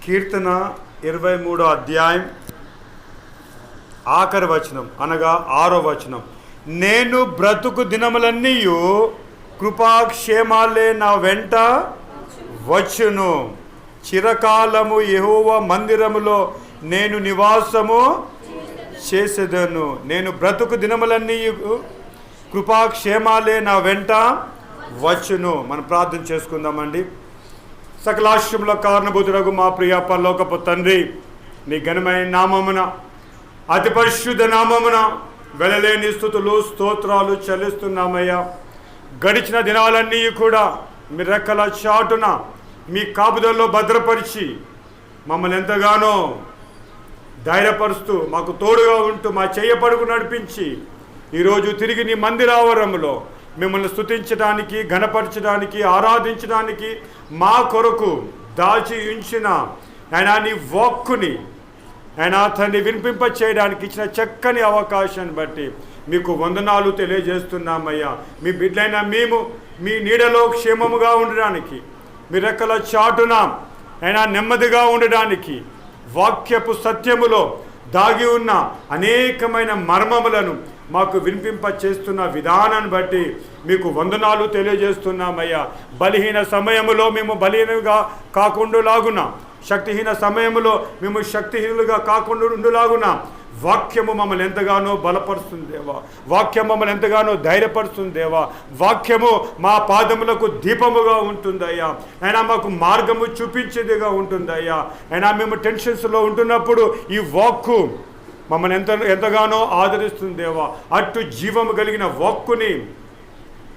కీర్తన 23వ అధ్యాయం ఆఖరి వచనం అనగా 6వ వచనం. నేను బ్రతుకు దినములన్నీయు కృపాక్షేమాలే నా వెంట వచ్చును. చిరకాలము యెహోవా మందిరములో నేను నివాసము చేసేదను. నేను బ్రతుకు దినములన్నీయు కృపాక్షేమాలే నా వెంట వచ్చును. మనం ప్రార్థన చేసుకుందామండి. సకలాశ్రముల కారణభూతుడగు మా ప్రియ పరలోకపు తండ్రి, నీ ఘనమైన నామమున, అతి పరిశుద్ధ నామమున వెలలేని స్తుతులు స్తోత్రాలు చెల్లిస్తున్నామయ్యా. గడిచిన దినాలన్నీ కూడా మీ రెక్కల చాటున మీ కాపుదల్లో భద్రపరిచి మమ్మల్ని ఎంతగానో ధైర్యపరుస్తూ మాకు తోడుగా ఉంటూ మా చెయ్యపడుకు నడిపించి ఈరోజు తిరిగి నీ మందిరావరంలో మిమ్మల్ని స్తుతించడానికి, ఘనపరచడానికి, ఆరాధించడానికి మా కొరకు దాచి ఉంచిన ఆయన నీ వాక్కుని ఆయన అతన్ని వినిపింప చేయడానికి ఇచ్చిన చక్కని అవకాశాన్ని బట్టి మీకు వందనాలు తెలియజేస్తున్నామయ్యా. మీ బిడ్డలైన మేము మీ నీడలో క్షేమముగా ఉండడానికి, మీ రెక్కల చాటున ఆయన నెమ్మదిగా ఉండడానికి, వాక్యపు సత్యములో దాగి ఉన్న అనేకమైన మర్మములను మాకు వినిపింప చేస్తున్న విధానాన్ని బట్టి మీకు వందనాలు తెలియజేస్తున్నామయ్యా. బలహీన సమయములో మేము బలహీనంగా కాకుండా లాగున, శక్తిహీన సమయంలో మేము శక్తిహీనులుగా కాకుండా ఉండులాగున వాక్యము మమ్మల్ని ఎంతగానో బలపరుస్తుంది దేవా. వాక్యం మమ్మల్ని ఎంతగానో ధైర్యపరుస్తుంది దేవా. వాక్యము మా పాదములకు దీపముగా ఉంటుందయ్యా. అయినా మాకు మార్గము చూపించేదిగా ఉంటుందయ్యా. అయినా మేము టెన్షన్స్లో ఉంటున్నప్పుడు ఈ వాక్కు మమ్మల్ని ఎంతగానో ఆదరిస్తుంది దేవా. అటు జీవము కలిగిన వాక్కుని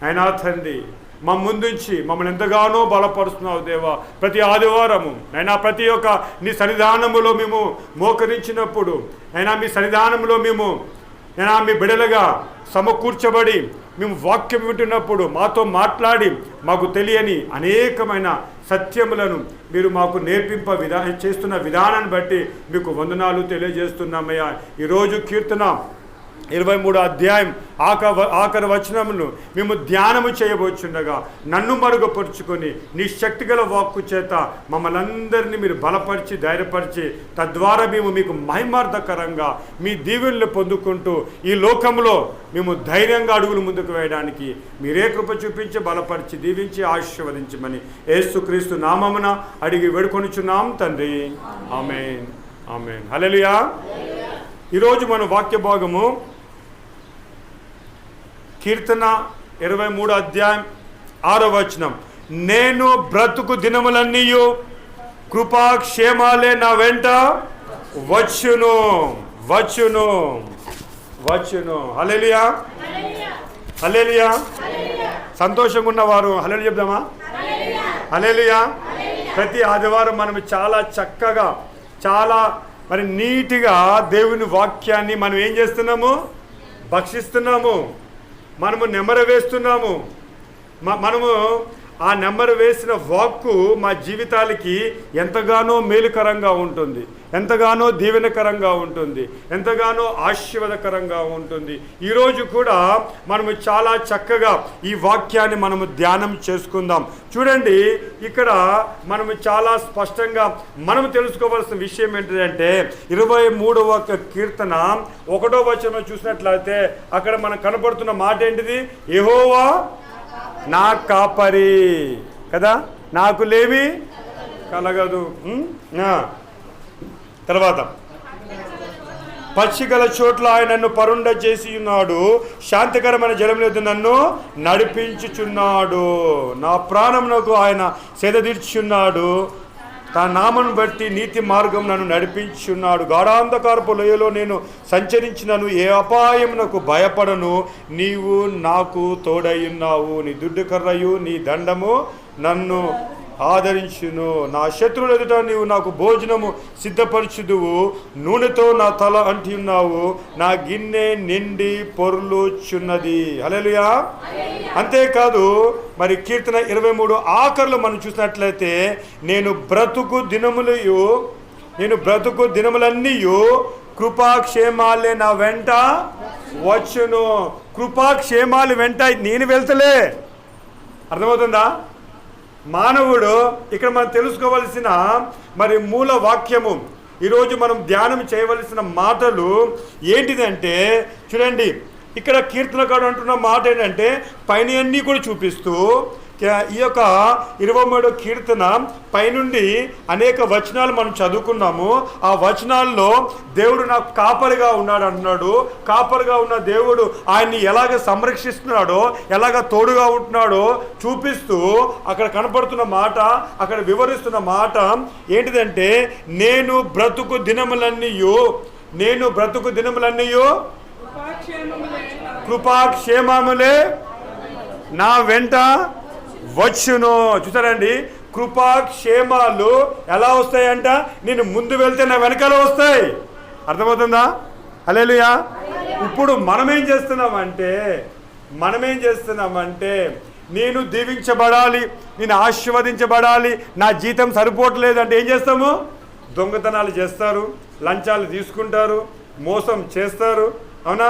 అయినా తండ్రి మా ముందుంచి మమ్మల్ని ఎంతగానో బలపరుస్తున్నావు దేవా. ప్రతి ఆదివారము అయినా ప్రతి ఒక్క నీ సన్నిధానములో మేము మోకరించినప్పుడు, అయినా మీ సన్నిధానంలో మేము అయినా మీ బిడలుగా సమకూర్చబడి మేము వాక్యం వింటున్నప్పుడు మాతో మాట్లాడి మాకు తెలియని అనేకమైన సత్యములను మీరు మాకు నేర్పింప చేస్తున్న విధానాన్ని బట్టి మీకు వందనాలు తెలియజేస్తున్నామయ్యా. ఈరోజు కీర్తన 23వ అధ్యాయం ఆఖరి వచనమును మేము ధ్యానము చేయబోచుండగా నన్ను మరుగుపరుచుకొని నీ శక్తిగల వాక్కు చేత మమ్మల్ని అందరినీ మీరు బలపరిచి ధైర్యపరిచి తద్వారా మేము మీకు మహిమార్థకరంగా మీ దీవెనలు పొందుకుంటూ ఈ లోకంలో మేము ధైర్యంగా అడుగులు ముందుకు వేయడానికి మీరే కృప చూపించి బలపరిచి దీవించి ఆశీర్వదించమని యేసుక్రీస్తు నామమున అడిగి వేడుకొనుచున్నాం తండ్రి. ఆమేన్, ఆమేన్, హల్లెలూయా. ఈరోజు మన వాక్య భాగము కీర్తన 23వ అధ్యాయం 6వ వచనం. నేను బ్రతుకు దినములన్నీయు కృపాక్షేమాలే నా వెంట వచ్చును వచ్చును వచ్చును. హల్లెలూయా, హల్లెలూయా. సంతోషంగా ఉన్నవారు హల్లెలూయా చెప్దామా? హల్లెలూయా. ప్రతి ఆదివారం మనం చాలా చక్కగా చాలా మరి నీట్గా దేవుని వాక్యాన్ని మనం ఏం చేస్తున్నాము? భక్షిస్తున్నాము. మనము నెమరు వేస్తున్నాము. మనము ఆ నెంబర్ వేసిన వాక్కు మా జీవితాలకి ఎంతగానో మేలుకరంగా ఉంటుంది, ఎంతగానో దీవెనకరంగా ఉంటుంది, ఎంతగానో ఆశీర్వాదకరంగా ఉంటుంది. ఈరోజు కూడా మనము చాలా చక్కగా ఈ వాక్యాన్ని మనము ధ్యానం చేసుకుందాం. చూడండి, ఇక్కడ మనము చాలా స్పష్టంగా మనము తెలుసుకోవాల్సిన విషయం ఏంటంటే 23వ కీర్తన 1వ వచనం చూసినట్లయితే అక్కడ మనకు కనపడుతున్న మాట ఏంటిది? యెహోవా నా కాపరి కదా, నాకు లేమి కలగదు. తర్వాత పచ్చిగల చోట్ల ఆయన నన్ను పరుండ చేసి ఉన్నాడు, శాంతికరమైన జలముల నన్ను నడిపించుచున్నాడు, నా ప్రాణమునకు ఆయన సేదతీర్చుచున్నాడు, తన నామను బట్టి నీతి మార్గం నన్ను నడిపించున్నాడు. గాఢాంధకారపు లోయలో నేను సంచరించినను ఏ అపాయమునకు భయపడను, నీవు నాకు తోడయ్యున్నావు, నీ దుడ్డు కర్రయు నీ దండము నన్ను ఆదరించును. నా శత్రువుల ఎదుట నీవు నాకు భోజనము సిద్ధపరచుదువు, నూనెతో నా తల అంటి ఉన్నావు, నా గిన్నె నిండి పొర్లుచున్నది. హల్లెలూయా. అంతేకాదు మరి కీర్తన 23 ఆఖరులో మనం చూసినట్లయితే నేను బ్రతుకు దినములన్నీ కృపాక్షేమాలే నా వెంట వచ్చును. కృపాక్షేమాలు వెంట నేను వెళ్తలే. అర్థమవుతుందా? మానవుడు ఇక్కడ మనం తెలుసుకోవలసిన మరి మూల వాక్యము, ఈరోజు మనం ధ్యానం చేయవలసిన మాటలు ఏంటిదంటే, చూడండి ఇక్కడ కీర్తనకారుడు అంటున్న మాట ఏంటంటే పైన అన్నీ కూడా చూపిస్తూ ఈ యొక్క 23వ కీర్తన పైనుండి అనేక వచనాలు మనం చదువుకున్నాము. ఆ వచనాల్లో దేవుడు నాకు కాపరిగా ఉన్నాడు అంటున్నాడు. కాపరిగా ఉన్న దేవుడు ఆయన్ని ఎలాగ సంరక్షిస్తున్నాడో, ఎలాగ తోడుగా ఉంటున్నాడో చూపిస్తూ అక్కడ కనపడుతున్న మాట, అక్కడ వివరిస్తున్న మాట ఏంటిదంటే నేను బ్రతుకు దినములన్నీ కృపాక్షేమములే నా వెంట వచ్చును. చూసారండి, కృపాక్షేమాలు ఎలా వస్తాయంట? నేను ముందు వెళ్తే నా వెనకాల వస్తాయి. అర్థమవుతుందా? హల్లెలూయా. ఇప్పుడు మనమేం చేస్తున్నామంటే నేను దీవించబడాలి, నేను ఆశీర్వదించబడాలి, నా జీతం సరిపోవట్లేదు అంటే ఏం చేస్తాము? దొంగతనాలు చేస్తారు, లంచాలు తీసుకుంటారు, మోసం చేస్తారు. అవునా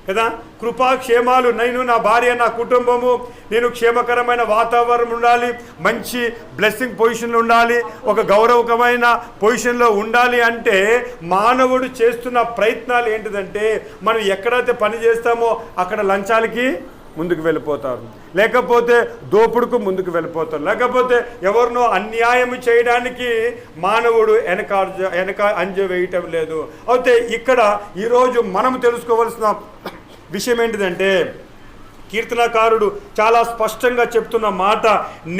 కదా? కృపాక్షేమాలు, నేను, నా భార్య, నా కుటుంబము, నేను క్షేమకరమైన వాతావరణం ఉండాలి, మంచి బ్లెస్సింగ్ పొజిషన్లో ఉండాలి, ఒక గౌరవకమైన పొజిషన్లో ఉండాలి అంటే మానవుడు చేస్తున్న ప్రయత్నాలు ఏంటిదంటే మనం ఎక్కడైతే పని చేస్తామో అక్కడ లంచాలకి ముందుకు వెళ్ళిపోతారు, లేకపోతే దోపుడుకు ముందుకు వెళ్ళిపోతారు, లేకపోతే ఎవరినో అన్యాయం చేయడానికి మానవుడు వెనక అంజ వేయటం లేదు. అయితే ఇక్కడ ఈరోజు మనం తెలుసుకోవాల్సిన విషయం ఏంటిదంటే కీర్తనకారుడు చాలా స్పష్టంగా చెప్తున్న మాట,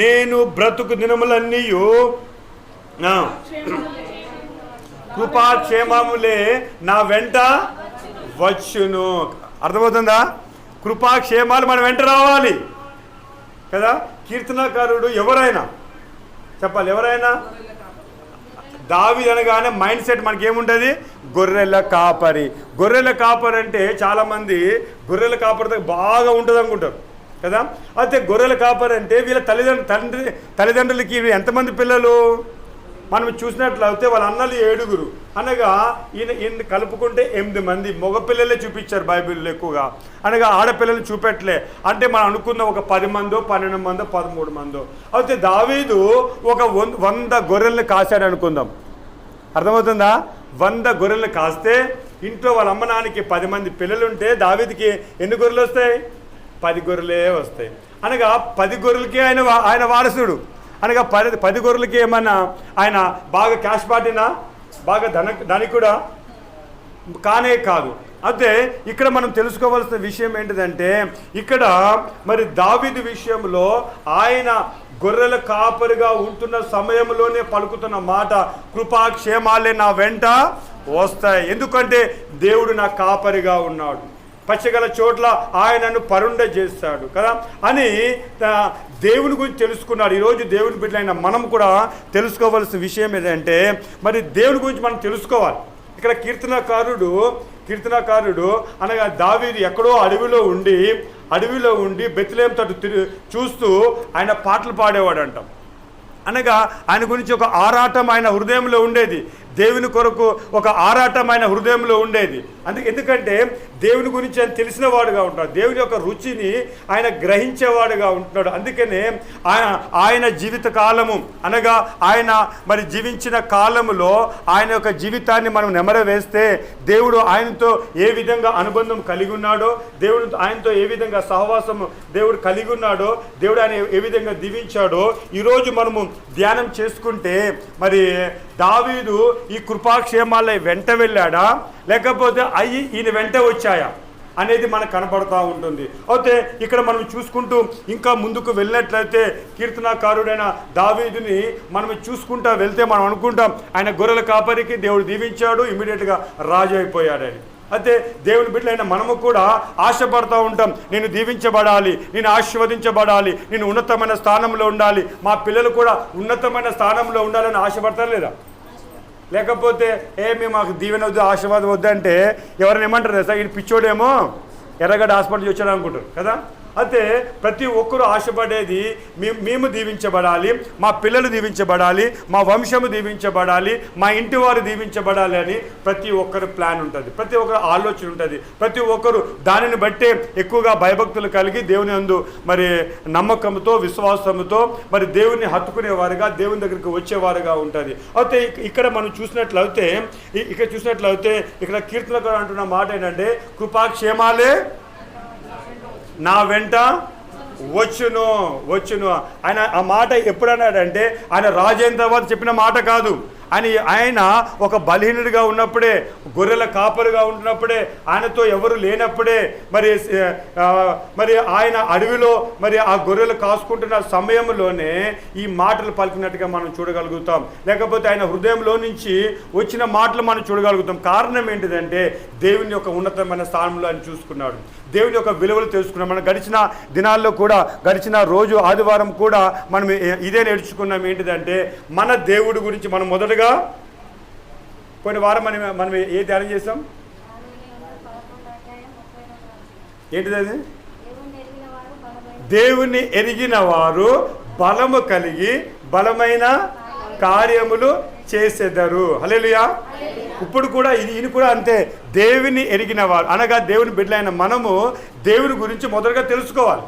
నేను బ్రతుకు దినములన్నీ కృపాక్షేమములే నా వెంట వచ్చును. అర్థమవుతుందా? కృపాక్షేమాలు మన వెంట రావాలి కదా. కీర్తనకారుడు ఎవరైనా చెప్పాలి, ఎవరైనా దావీదు అనగానే మైండ్ సెట్ మనకేముంటుంది? గొర్రెల కాపరి. గొర్రెల కాపరి అంటే చాలామంది గొర్రెల కాపరి బాగా ఉంటుంది అనుకుంటారు కదా. అయితే గొర్రెల కాపరి అంటే వీళ్ళ తల్లిదండ్రులకి ఎంతమంది పిల్లలు? మనం చూసినట్లయితే వాళ్ళ అన్నలు 7 అనగా ఈయన కలుపుకుంటే 8 మంది మగపిల్లలే చూపించారు బైబిల్లో ఎక్కువగా, అనగా ఆడపిల్లలు చూపెట్టలే. అంటే మనం అనుకున్న ఒక 10 మందో 12 మందో 13 మందో. అయితే దావీదు ఒక 100 గొర్రెలను కాశాడు అనుకుందాం. అర్థమవుతుందా? 100 గొర్రెలను కాస్తే ఇంట్లో వాళ్ళ అమ్మ నాన్నకి 10 మంది పిల్లలుంటే దావీదుకి ఎన్ని గొర్రెలు వస్తాయి? 10 గొర్రెలే వస్తాయి. అనగా 10 గొర్రెలకి ఆయన వారసుడు. అనగా 10 గొర్రెలకి ఏమన్నా ఆయన బాగా క్యాష్ పార్టీనా, బాగా ధనికుడా? కానే కాదు. అయితే ఇక్కడ మనం తెలుసుకోవాల్సిన విషయం ఏంటిదంటే ఇక్కడ మరి దావీదు విషయంలో ఆయన గొర్రెల కాపరిగా ఉంటున్న సమయంలోనే పలుకుతున్న మాట, కృపాక్షేమాలే నా వెంట వస్తాయి. ఎందుకంటే దేవుడు నా కాపరిగా ఉన్నాడు, పచ్చగల చోట్ల ఆయనను పరుండ చేస్తాడు కదా అని దేవుని గురించి తెలుసుకున్నాడు. ఈరోజు దేవుని బిడ్డలైన మనం కూడా తెలుసుకోవాల్సిన విషయం ఏదంటే మరి దేవుని గురించి మనం తెలుసుకోవాలి. ఇక్కడ కీర్తనకారుడు అనగా దావీదు ఎక్కడో అడవిలో ఉండి బెత్లెహేము తట్టు చూస్తూ ఆయన పాటలు పాడేవాడు అంటాం. అనగా ఆయన గురించి ఒక ఆరాటం ఆయన హృదయంలో ఉండేది, దేవుని కొరకు ఒక ఆరాటం ఆయన హృదయంలో ఉండేది. ఎందుకంటే దేవుని గురించి ఆయన తెలిసిన వాడుగా ఉంటాడు, దేవుని యొక్క రుచిని ఆయన గ్రహించేవాడుగా ఉంటున్నాడు. అందుకనే ఆయన జీవిత కాలము అనగా ఆయన మరి జీవించిన కాలములో ఆయన యొక్క జీవితాన్ని మనం నెమరవేస్తే దేవుడు ఆయనతో ఏ విధంగా అనుబంధం కలిగి ఉన్నాడో, దేవుడు ఆయనతో ఏ విధంగా సహవాసము దేవుడు కలిగి ఉన్నాడో, దేవుడు ఆయన ఏ విధంగా దీవించాడో ఈరోజు మనము ధ్యానం చేసుకుంటే మరి దావీదు ఈ కృపాక్షేమాల వెంట వెళ్ళాడా లేకపోతే ఈయన వెంట వచ్చాయా అనేది మనకు కనపడుతూ ఉంటుంది. అయితే ఇక్కడ మనం చూసుకుంటూ ఇంకా ముందుకు వెళ్ళినట్లయితే కీర్తనాకారుడైన దావీదుని మనం చూసుకుంటా వెళ్తే మనం అనుకుంటాం ఆయన గొర్రెల కాపరికి దేవుడు దీవించాడు, ఇమీడియట్గా రాజు అయిపోయాడని. అయితే దేవుని బిడ్డలైన మనము కూడా ఆశపడుతూ ఉంటాం, నేను దీవించబడాలి, నేను ఆశీర్వదించబడాలి, నేను ఉన్నతమైన స్థానంలో ఉండాలి, మా పిల్లలు కూడా ఉన్నతమైన స్థానంలో ఉండాలని ఆశపడతారు లేదా? లేకపోతే మేము మాకు దీవెన వద్దు, ఆశీర్వాదం వద్దు అంటే ఎవరైనా ఏమంటారు తెలుసా, ఈయన పిచ్చోడేమో ఎర్రగడ్డ హాస్పిటల్ వచ్చాడు అనుకుంటారు కదా. అయితే ప్రతి ఒక్కరూ ఆశపడేది మేము దీవించబడాలి, మా పిల్లలు దీవించబడాలి, మా వంశము దీవించబడాలి, మా ఇంటి వారు దీవించబడాలి అని ప్రతి ఒక్కరు ప్లాన్ ఉంటుంది, ప్రతి ఒక్కరు ఆలోచన ఉంటుంది. ప్రతి ఒక్కరు దానిని బట్టే ఎక్కువగా భయభక్తులు కలిగి దేవుని యందు మరి నమ్మకంతో విశ్వాసంతో మరి దేవుని హత్తుకునేవారుగా దేవుని దగ్గరికి వచ్చేవారుగా ఉంటుంది. అయితే ఇక్కడ మనం చూసినట్లయితే ఇక్కడ కీర్తనకారుడు అంటున్న మాట ఏంటంటే, కృపాక్షేమాలే నా వెంట వచ్చును. ఆయన ఆ మాట ఎప్పుడు అన్నాడంటే, ఆయన రాజైన తర్వాత చెప్పిన మాట కాదు. ఆయన ఒక బలహీనుడిగా ఉన్నప్పుడే, గొర్రెల కాపరుగా ఉంటున్నప్పుడే, ఆయనతో ఎవరు లేనప్పుడే, మరి ఆయన అడవిలో మరి ఆ గొర్రెలు కాసుకుంటున్న సమయంలోనే ఈ మాటలు పలికినట్టుగా మనం చూడగలుగుతాం. లేకపోతే ఆయన హృదయంలో నుంచి వచ్చిన మాటలు మనం చూడగలుగుతాం. కారణం ఏంటిదంటే, దేవుని యొక్క ఉన్నతమైన స్థానంలో ఆయన చూసుకున్నాడు, దేవుని యొక్క విలువలు తెలుసుకున్నాం. మనం గడిచిన దినాల్లో కూడా, గడిచిన రోజు ఆదివారం కూడా మనం ఇదే నేర్చుకున్నాం. ఏంటిదంటే, మన దేవుడి గురించి మనం మొదటగా కొన్ని వారం మనం ఏ ధ్యానం చేస్తాం? ఏంటిది అది? దేవుణ్ణి ఎరిగిన వారు బలము కలిగి బలమైన కార్యములు చేసేదరు. హల్లెలూయా. ఇప్పుడు కూడా ఈయన కూడా అంతే, దేవుని ఎరిగిన వారు అనగా దేవుని బిడ్డలైన మనము దేవుని గురించి మొదటగా తెలుసుకోవాలి.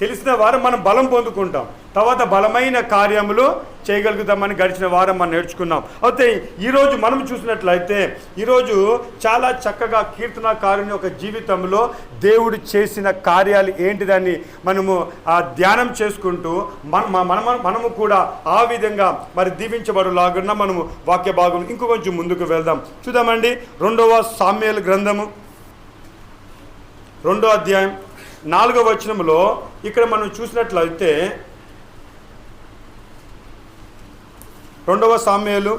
తెలిసిన వారం మనం బలం పొందుకుంటాం, తర్వాత బలమైన కార్యములు చేయగలుగుతామని గడిచిన వారం మనం నేర్చుకున్నాం. అయితే ఈరోజు మనం చూసినట్లయితే, ఈరోజు చాలా చక్కగా కీర్తనకారుని యొక్క జీవితంలో దేవుడు చేసిన కార్యాలు ఏంటిదని మనము ధ్యానం చేసుకుంటూ మనము కూడా ఆ విధంగా మరి దీవించబడులాగున్నా మనము వాక్య భాగం ఇంకొంచెం ముందుకు వెళ్దాం. చూద్దామండి. 2వ సామ్యుయేలు గ్రంథము 2వ అధ్యాయం 4వ వచనంలో ఇక్కడ మనం చూసినట్లయితే, 2వ సామ్యుయేలు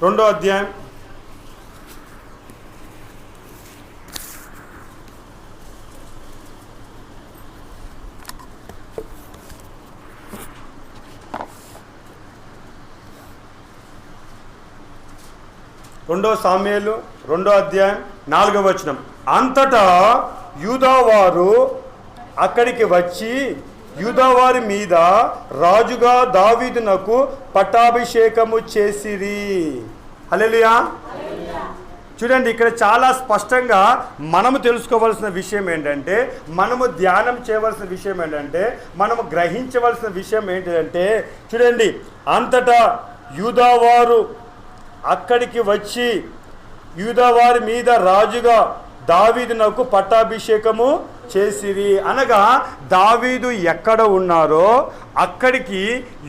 2వ అధ్యాయం 2వ సామ్యుయేలు 2వ అధ్యాయం 4వ వచనం. అంతటా యూదావారు అక్కడికి వచ్చి యూదావారి మీద రాజుగా దావీదునకు పట్టాభిషేకము చేసిరి. హల్లెలూయా. చూడండి, ఇక్కడ చాలా స్పష్టంగా మనము తెలుసుకోవాల్సిన విషయం ఏంటంటే, మనము ధ్యానం చేయవలసిన విషయం ఏంటంటే, మనము గ్రహించవలసిన విషయం ఏంటంటే, చూడండి, అంతటా యూదావారు అక్కడికి వచ్చి యూదావారి మీద రాజుగా దావీదునకు పట్టాభిషేకము చేసిరి. అనగా దావీదు ఎక్కడ ఉన్నారో అక్కడికి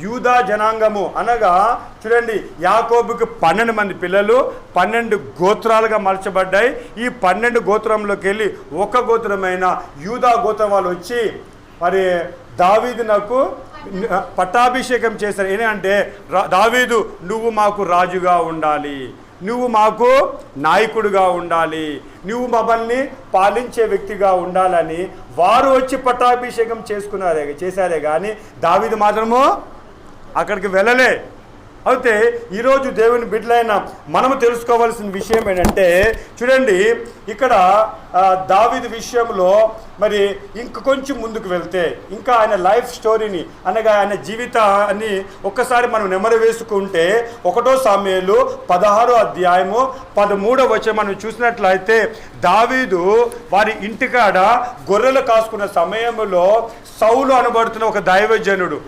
యూదా జనాంగము, అనగా చూడండి, యాకోబుకి 12 మంది పిల్లలు, 12 గోత్రాలుగా మలచబడ్డాయి. ఈ 12 గోత్రంలోకి వెళ్ళి ఒక గోత్రమైన యూదా గోత్రం వాళ్ళు వచ్చి మరి దావీదునకు పట్టాభిషేకం చేశారు. ఏంటంటే, దావీదు నువ్వు మాకు రాజుగా ఉండాలి, నువ్వు మాకు నాయకుడిగా ఉండాలి, నువ్వు మమ్మల్ని పాలించే వ్యక్తిగా ఉండాలని వారు వచ్చి పట్టాభిషేకం చేశారే కానీ దావీదు మాత్రము అక్కడికి వెళ్ళలే. అయితే ఈరోజు దేవుని బిడ్డలైన మనము తెలుసుకోవాల్సిన విషయం ఏంటంటే, చూడండి, ఇక్కడ దావీదు విషయంలో మరి ఇంక కొంచెం ముందుకు వెళ్తే ఇంకా ఆయన లైఫ్ స్టోరీని అనగా ఆయన జీవితాన్ని ఒక్కసారి మనం నెమరు వేసుకుంటే 1వ సామ్యుయేలు 16వ అధ్యాయము 13వ వచనం మనం చూసినట్లయితే, దావీదు వారి ఇంటికాడ గొర్రెలు కాసుకున్న సమయంలో సౌలు అనబడుతున్న ఒక దైవజనుడు,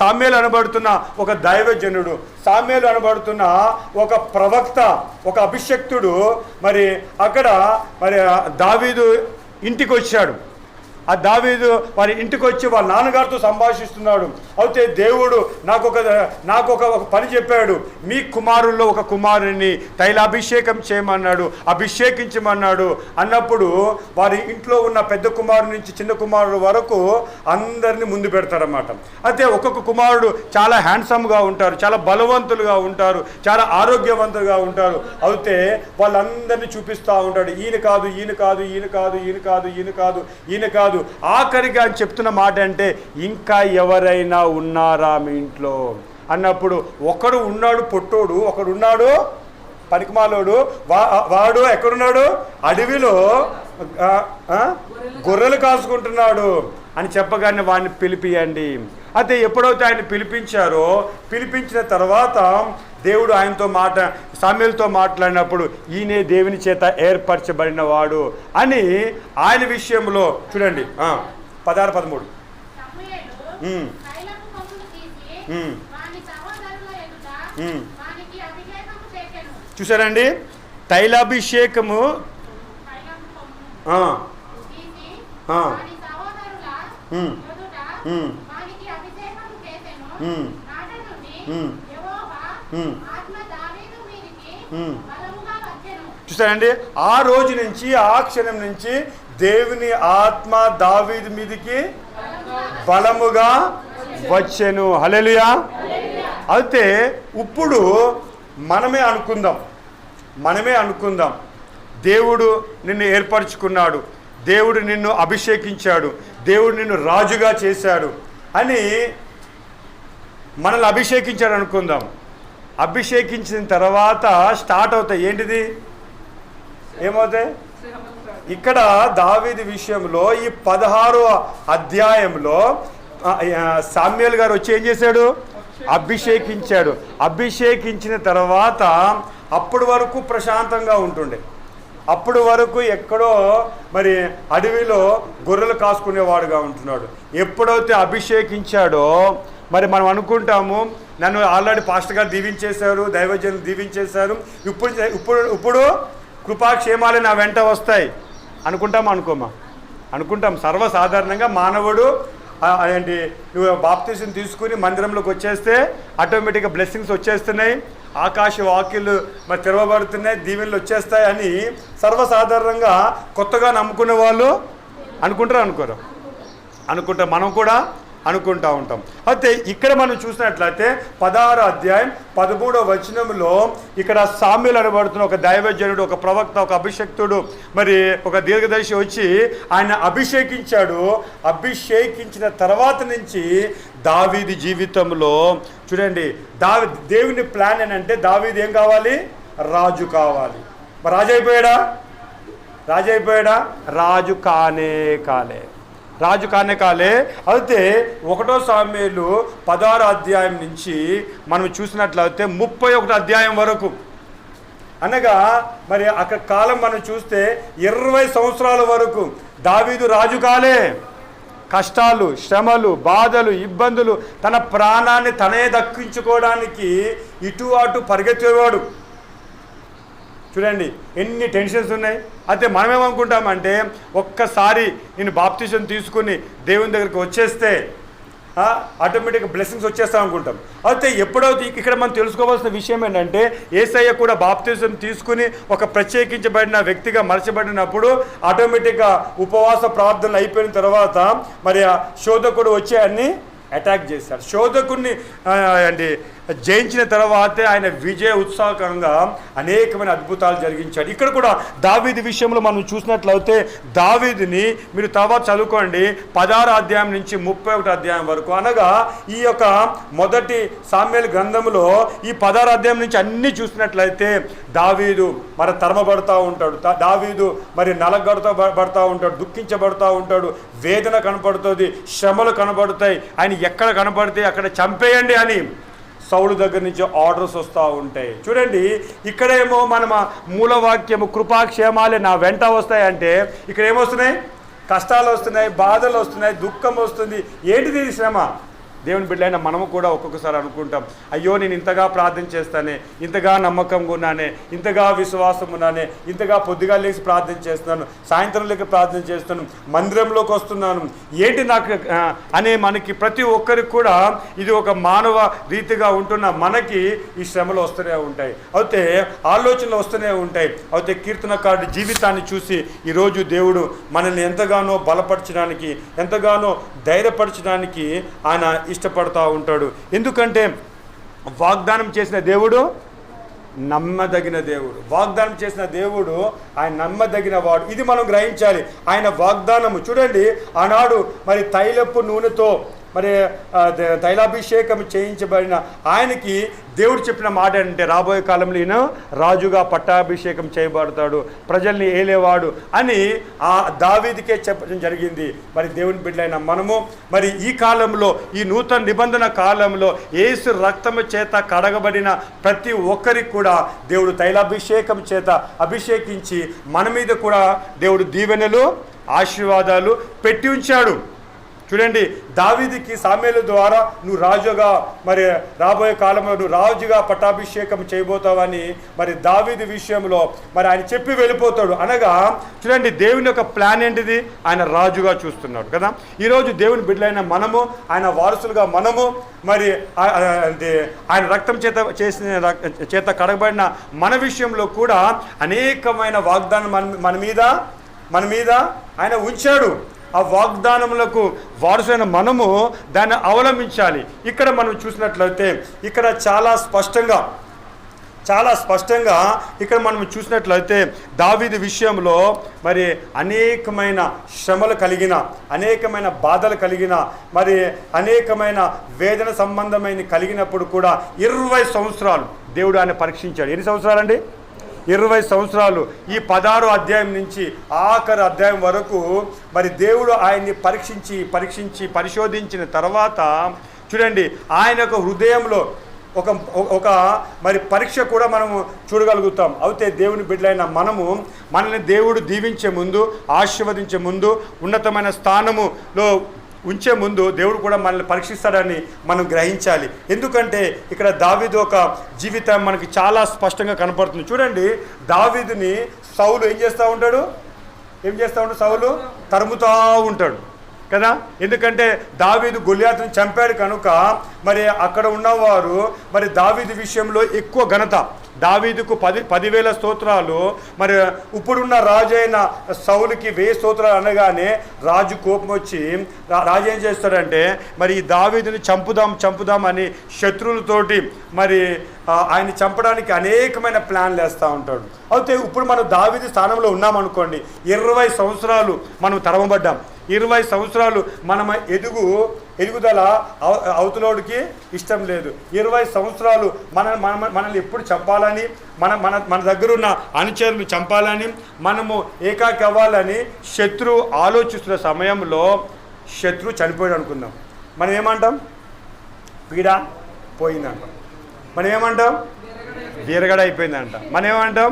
సామ్యుయేలు అనబడుతున్న ఒక దైవజనుడు, సామ్యుయేలు అనబడుతున్న ఒక ప్రవక్త, ఒక అభిషక్తుడు మరి అక్కడ మరి దావీదు ఇంటికి వచ్చాడు. ఆ దావీదు వారి ఇంటికి వచ్చి వాళ్ళ నాన్నగారితో సంభాషిస్తున్నాడు. అయితే దేవుడు నాకు ఒక పని చెప్పాడు, మీ కుమారుల్లో ఒక కుమారుని తైలాభిషేకం చేయమన్నాడు, అభిషేకించమన్నాడు అన్నప్పుడు వారి ఇంట్లో ఉన్న పెద్ద కుమారుడు నుంచి చిన్న కుమారుడు వరకు అందరినీ ముందు పెడతారన్నమాట. అయితే ఒక్కొక్క కుమారుడు చాలా హ్యాండ్సమ్గా ఉంటారు, చాలా బలవంతులుగా ఉంటారు, చాలా ఆరోగ్యవంతులుగా ఉంటారు. అయితే వాళ్ళందరినీ చూపిస్తూ ఉంటాడు, ఈయన కాదు, ఈయన కాదు, ఈయన కాదు, ఈయన కాదు, ఈయన కాదు, ఈయన కాదు. ఆఖరిగా అని చెప్తున్న మాట అంటే, ఇంకా ఎవరైనా ఉన్నారా మీ ఇంట్లో అన్నప్పుడు ఒకడు ఉన్నాడు పొట్టోడు, ఒకడు ఉన్నాడు పనికిమాలోడు. వాడు ఎక్కడున్నాడు? అడవిలో గొర్రెలు కాసుకుంటున్నాడు అని చెప్పగానే వాడిని పిలిపియండి. అయితే ఎప్పుడైతే ఆయన పిలిపించిన తర్వాత దేవుడు ఆయనతో సమూయేలుతో మాట్లాడినప్పుడు, ఈయనే దేవుని చేత ఏర్పరచబడిన వాడు అని ఆయన విషయంలో చూడండి 16-13. చూసారండి, తైలాభిషేకము చూసారండి. ఆ రోజు నుంచి, ఆ క్షణం నుంచి దేవుని ఆత్మ దావీదు మీదికి బలముగా వచ్చెను. హల్లెలూయా. అయితే ఇప్పుడు మనమే అనుకుందాం, దేవుడు నిన్ను ఏర్పరచుకున్నాడు, దేవుడు నిన్ను అభిషేకించాడు, దేవుడు నిన్ను రాజుగా చేశాడు అని మనల్ని అభిషేకించాడు అనుకుందాం. అభిషేకించిన తర్వాత స్టార్ట్ అవుతాయి ఏంటిది? ఏమవుతాయి? ఇక్కడ దావీదు విషయంలో ఈ 16వ అధ్యాయంలో సమూయేలు గారు వచ్చి ఏం చేశాడు? అభిషేకించాడు. అభిషేకించిన తర్వాత అప్పటి వరకు ప్రశాంతంగా ఉంటుండే, అప్పుడు వరకు ఎక్కడో మరి అడవిలో గొర్రెలు కాసుకునేవాడుగా ఉంటున్నాడు. ఎప్పుడైతే అభిషేకించాడో మరి మనం అనుకుంటాము, నన్ను ఆల్రెడీ పాస్టర్ గారు దీవించేశారు, దైవజనులు దీవించేశారు, ఇప్పుడు కృపాక్షేమాలు నా వెంట వస్తాయి అనుకుంటాం. సర్వసాధారణంగా మానవుడు ఏంటి, నువ్వు బాప్తిసం తీసుకుని మందిరంలోకి వచ్చేస్తే ఆటోమేటిక్గా బ్లెస్సింగ్స్ వచ్చేస్తున్నాయి, ఆకాశ వాక్యులు మరి తెరవబడుతున్నాయి, దీవెనలు వచ్చేస్తాయి అని సర్వసాధారణంగా కొత్తగా నమ్ముకునే వాళ్ళు అనుకుంటారు. మనం కూడా అనుకుంటూ ఉంటాం. అయితే ఇక్కడ మనం చూసినట్లయితే 16వ అధ్యాయం 13వ వచనంలో ఇక్కడ సమూయేలు అనబడుతున్న ఒక దైవజనుడు, ఒక ప్రవక్త, ఒక అభిషక్తుడు, మరి ఒక దీర్ఘదర్శి వచ్చి ఆయన అభిషేకించాడు. అభిషేకించిన తర్వాత నుంచి దావీదు జీవితంలో చూడండి, దేవుని ప్లాన్ ఏంటంటే దావీదు ఏం కావాలి? రాజు కావాలి. మరి రాజు అయిపోయాడా? రాజు కానే. అయితే 1వ సమూయేలు 16వ అధ్యాయం నుంచి మనం చూసినట్లయితే 31వ అధ్యాయం వరకు, అనగా మరి అక్కడ కాలం మనం చూస్తే 20 సంవత్సరాల వరకు దావీదు రాజు కాలే. కష్టాలు, శ్రమలు, బాధలు, ఇబ్బందులు, తన ప్రాణాన్ని తనే దక్కించుకోవడానికి ఇటు అటు పరిగెత్తేవాడు. చూడండి ఎన్ని టెన్షన్స్ ఉన్నాయి. అయితే మనమేమనుకుంటామంటే, ఒక్కసారి నేను బాప్తిజం తీసుకుని దేవుని దగ్గరికి వచ్చేస్తే ఆటోమేటిక్గా బ్లెస్సింగ్స్ వచ్చేస్తాం అనుకుంటాం. అయితే ఎప్పుడైతే ఇక్కడ మనం తెలుసుకోవాల్సిన విషయం ఏంటంటే, యేసయ్య కూడా బాప్తిజం తీసుకుని ఒక ప్రత్యేకించబడిన వ్యక్తిగా మలచబడినప్పుడు ఆటోమేటిక్గా ఉపవాస ప్రార్థనలు అయిపోయిన తర్వాత మరి ఆ శోధకుడు వచ్చి అన్ని అటాక్ చేశాడు. శోధకుడిని జయించిన తర్వాతే ఆయన విజయ ఉత్సాహకరంగా అనేకమైన అద్భుతాలు జరిగించాడు. ఇక్కడ కూడా దావీదు విషయంలో మనం చూసినట్లయితే, దావీదుని మీరు తర్వాత చదువుకోండి 16వ అధ్యాయం నుంచి 31వ అధ్యాయం వరకు, అనగా ఈ యొక్క మొదటి సమూయేలు గ్రంథంలో ఈ 16వ అధ్యాయం నుంచి అన్నీ చూసినట్లయితే దావీదు మరి తరమబడుతూ ఉంటాడు, దావీదు మరి నలగబడుతూ ఉంటాడు, దుఃఖించబడుతూ ఉంటాడు, వేదన కనపడుతుంది, శ్రమలు కనబడతాయి. ఆయన ఎక్కడ కనపడితే అక్కడ చంపేయండి అని సౌలు దగ్గర నుంచి ఆర్డర్స్ వస్తూ ఉంటాయి. చూడండి, ఇక్కడేమో మన మూలవాక్యము కృపాక్షేమాలే నా వెంట వస్తాయంటే, ఇక్కడ ఏమొస్తున్నాయి? కష్టాలు వస్తున్నాయి, బాధలు వస్తున్నాయి, దుఃఖం వస్తుంది. ఏంటిది శ్రమ? దేవుని బిడ్డలైన మనము కూడా ఒక్కొక్కసారి అనుకుంటాం, అయ్యో నేను ఇంతగా ప్రార్థన చేస్తానే, ఇంతగా నమ్మకంగా ఉన్నానే, ఇంతగా విశ్వాసం ఉన్నానే, ఇంతగా పొద్దుగా లేచి ప్రార్థన చేస్తున్నాను, సాయంత్రం లేక ప్రార్థన చేస్తున్నాను, మందిరంలోకి వస్తున్నాను, ఏంటి నాకు అనే మనకి ప్రతి ఒక్కరికి కూడా ఇది ఒక మానవ రీతిగా ఉంటున్న మనకి ఈ శ్రమలు వస్తూనే ఉంటాయి, అయితే ఆలోచనలు వస్తూనే ఉంటాయి. అయితే కీర్తనకారుడి జీవితాన్ని చూసి ఈరోజు దేవుడు మనల్ని ఎంతగానో బలపరచడానికి, ఎంతగానో ధైర్యపరచడానికి ఆయన ఇష్టపడుతూ ఉంటాడు. ఎందుకంటే వాగ్దానం చేసిన దేవుడు నమ్మదగిన దేవుడు. వాగ్దానం చేసిన దేవుడు ఆయన నమ్మదగిన వాడు. ఇది మనం గ్రహించాలి. ఆయన వాగ్దానము చూడండి, ఆనాడు మరి తైలపు నూనెతో మరి తైలాభిషేకం చేయించబడిన ఆయనకి దేవుడు చెప్పిన మాట ఏంటంటే రాబోయే కాలంలో ఈయన రాజుగా పట్టాభిషేకం చేయబడతాడు, ప్రజల్ని ఏలేవాడు అని ఆ దావీదుకే చెప్పడం జరిగింది. మరి దేవుని బిడ్డలైన మనము మరి ఈ కాలంలో, ఈ నూతన నిబంధన కాలంలో యేసు రక్తము చేత కడగబడిన ప్రతి ఒక్కరికి కూడా దేవుడు తైలాభిషేకం చేత అభిషేకించి మన మీద కూడా దేవుడు దీవెనలు ఆశీర్వాదాలు పెట్టి ఉంచాడు. చూడండి, దావీదుకి సామేలు ద్వారా నువ్వు రాజుగా మరి రాబోయే కాలంలో నువ్వు రాజుగా పట్టాభిషేకం చేయబోతావని మరి దావీదు విషయంలో మరి ఆయన చెప్పి వెళ్ళిపోతాడు. అనగా చూడండి, దేవుని యొక్క ప్లాన్ ఏంటిది? ఆయన రాజుగా చూస్తున్నాడు కదా. ఈరోజు దేవుని బిడ్డలైన మనము, ఆయన వారసులుగా మనము మరి ఆయన రక్తం చేత కడగబడిన మన విషయంలో కూడా అనేకమైన వాగ్దానం మన మీద ఆయన ఉంచాడు. ఆ వాగ్దానములకు వారసులైన మనము దాన్ని అవలంబించాలి. ఇక్కడ మనం చూసినట్లయితే ఇక్కడ చాలా స్పష్టంగా ఇక్కడ మనం చూసినట్లయితే దావీదు విషయంలో మరి అనేకమైన శ్రమలు కలిగిన, అనేకమైన బాధలు కలిగిన, మరి అనేకమైన వేదన సంబంధమైన కలిగినప్పుడు కూడా 20 సంవత్సరాలు దేవుడు ఆయన పరీక్షించాడు. ఎన్ని సంవత్సరాలండి? 20 సంవత్సరాలు. ఈ 16వ అధ్యాయం నుంచి ఆఖరి అధ్యాయం వరకు మరి దేవుడు ఆయన్ని పరీక్షించి పరిశోధించిన తర్వాత చూడండి, ఆయన యొక్క హృదయంలో ఒక మరి పరీక్ష కూడా మనము చూడగలుగుతాం. అయితే దేవుని బిడ్డలైన మనల్ని దేవుడు దీవించే ముందు, ఆశీర్వదించే ముందు, ఉన్నతమైన స్థానములో ఉంచే ముందు దేవుడు కూడా మనల్ని పరీక్షిస్తాడని మనం గ్రహించాలి. ఎందుకంటే ఇక్కడ దావీదు ఒక జీవితం మనకి చాలా స్పష్టంగా కనపడుతుంది. చూడండి, దావీదుని సౌలు ఏం చేస్తూ ఉంటాడు? సౌలు తరుముతూ ఉంటాడు కదా. ఎందుకంటే దావీదు గొలియాతుని చంపాడు కనుక మరి అక్కడ ఉన్నవారు మరి దావీదు విషయంలో ఎక్కువ ఘనత, దావీదుకు 10,000 స్తోత్రాలు, మరి ఇప్పుడున్న రాజు అయిన సౌలుకి 1000 స్తోత్రాలు అనగానే రాజు కోపం వచ్చి రాజు ఏం చేస్తాడంటే మరి ఈ దావీదుని చంపుదాం అని శత్రువులతోటి మరి ఆయన చంపడానికి అనేకమైన ప్లాన్లు వేస్తూ ఉంటాడు. అయితే ఇప్పుడు మనం దావీదు స్థానంలో ఉన్నామనుకోండి, 20 సంవత్సరాలు మనం తరమబడ్డాం. 20 సంవత్సరాలు ఎదుగుదల అవతలోడికి ఇష్టం లేదు. 20 సంవత్సరాలు మనల్ని ఎప్పుడు చంపాలని, మన దగ్గర ఉన్న అనుచరులు చంపాలని, మనము ఏకాకి అవ్వాలని శత్రువు ఆలోచిస్తున్న సమయంలో శత్రువు చనిపోయాడు అనుకుందాం. మనం ఏమంటాం? పీడ పోయిందంటాం. మనం ఏమంటాం? వీరగడ అయిపోయిందంట. మనం ఏమంటాం?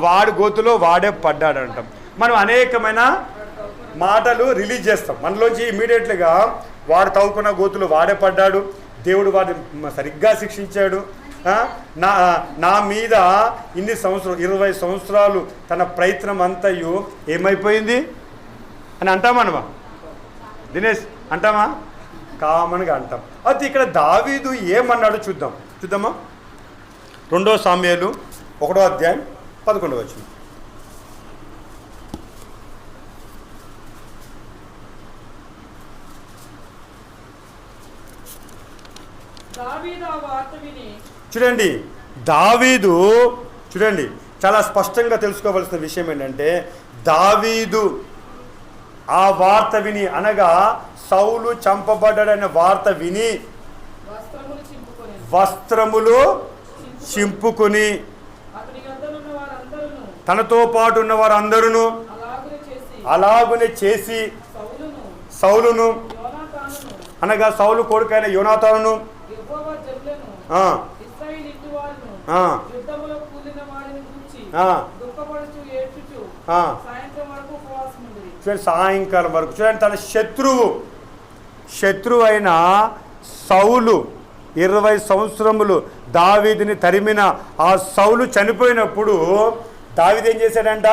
వాడు గోతులో వాడే పడ్డాడంటాం. మనం అనేకమైన మాటలు రిలీజ్ చేస్తాం మనలోంచి. ఇమీడియట్లీగా వాడు తవ్వుకున్న గోతులు వాడే పడ్డాడు, దేవుడు వాడిని సరిగ్గా శిక్షించాడు, నా మీద ఇన్ని సంవత్సరాలు 20 సంవత్సరాలు తన ప్రయత్నం అంతయు ఏమైపోయింది అని అంటామా? దినేష్ అంటామా? కామన్గా అంటాం. అయితే ఇక్కడ దావీదు ఏమన్నాడు చూద్దామా? 2 సామ్యుయేలు 1వ అధ్యాయం 11వ వచనం. చూడండి, దావీదు చూడండి, చాలా స్పష్టంగా తెలుసుకోవాల్సిన విషయం ఏంటంటే దావీదు ఆ వార్త విని, అనగా సౌలు చంపబడ్డాడనే వార్త విని వస్త్రములు చింపుకొని తనతో పాటు ఉన్న వారందరూ అలాగునే చేసి సౌలును, అనగా సౌలు కొడుకైన యోనాతానును, చూడండి సాయంకాలం వరకు. చూడండి, తన శత్రువు అయిన సౌలు 20 సంవత్సరములు దావీదుని తరిమిన ఆ సౌలు చనిపోయినప్పుడు దావీదు ఏం చేశాడంట?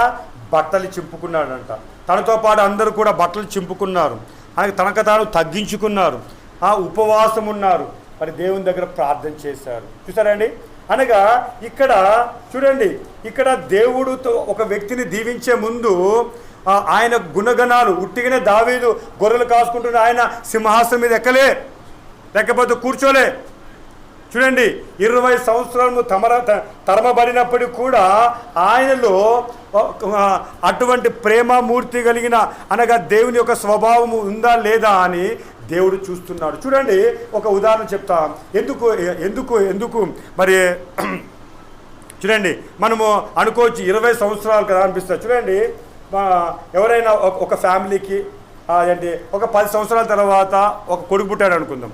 బట్టలు చింపుకున్నాడంట. తనతో పాటు అందరూ కూడా బట్టలు చింపుకున్నారు. తనకు తాను తగ్గించుకున్నారు, ఉపవాసం ఉన్నారు, మరి దేవుని దగ్గర ప్రార్థన చేశారు. చూసారండి? అనగా ఇక్కడ చూడండి, ఇక్కడ దేవుడితో ఒక వ్యక్తిని దీవించే ముందు ఆయన గుణగణాలు ఉట్టిగానే దావీదు గొర్రెలు కాసుకుంటున్న ఆయన సింహాసనం మీద ఎక్కలే, లేకపోతే కూర్చోలే. చూడండి, 20 సంవత్సరాలు తరమబడినప్పటికీ కూడా ఆయనలో అటువంటి ప్రేమమూర్తి కలిగిన అనగా దేవుని యొక్క స్వభావము ఉందా లేదా అని దేవుడు చూస్తున్నాడు. చూడండి, ఒక ఉదాహరణ చెప్తా. ఎందుకు మరి చూడండి, మనము అనుకోవచ్చు 20 సంవత్సరాలు కదా అనిపిస్తుంది. చూడండి, ఎవరైనా ఒక ఫ్యామిలీకి అంటే ఒక 10 సంవత్సరాల తర్వాత ఒక కొడుకు పుట్టాడు అనుకుందాం.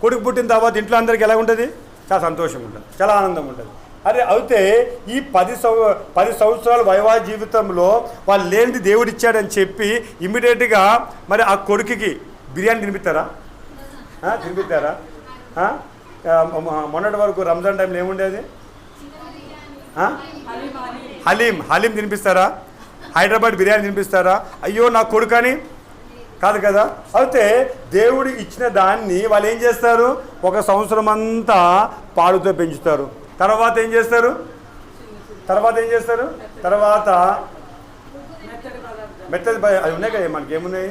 కొడుకు పుట్టిన తర్వాత ఇంట్లో అందరికీ ఎలా ఉంటుంది? చాలా సంతోషం ఉంటుంది, చాలా ఆనందం ఉంటుంది. అరే అయితే ఈ 10 సంవత్సరాల వైవాహ జీవితంలో వాళ్ళు లేనిది దేవుడు ఇచ్చాడని చెప్పి ఇమ్మీడియట్గా మరి ఆ కొడుకుకి బిర్యానీ తినిపిస్తారా? మొన్నటి వరకు రంజాన్ టైంలో ఏముండేది? హలీం తినిపిస్తారా? హైదరాబాద్ బిర్యానీ తినిపిస్తారా? అయ్యో నా కొడుకని కాదు కదా. అయితే దేవుడు ఇచ్చిన దాన్ని వాళ్ళు ఏం చేస్తారు? 1 సంవత్సరం అంతా పాలుతో పెంచుతారు. తర్వాత ఏం చేస్తారు? తర్వాత మెత్తది అవి ఉన్నాయి కదా, మనకి ఏమున్నాయి?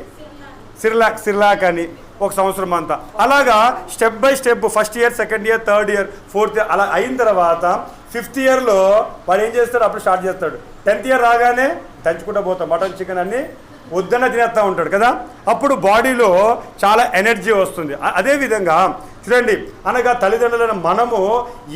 సిర్లాక్ అని 1 సంవత్సరం అంతా. అలాగా step by step first year, second year, third year, fourth year అలా అయిన తర్వాత 5th ఇయర్లో వాడు ఏం చేస్తాడు? అప్పుడు స్టార్ట్ చేస్తాడు. 10th ఇయర్ రాగానే దంచుకుంటూ పోతాం, మటన్ చికెన్ అన్నీ వద్దన్న తినేస్తూ ఉంటాడు కదా. అప్పుడు బాడీలో చాలా ఎనర్జీ వస్తుంది. అదేవిధంగా చూడండి, అనగా తల్లిదండ్రులైన మనము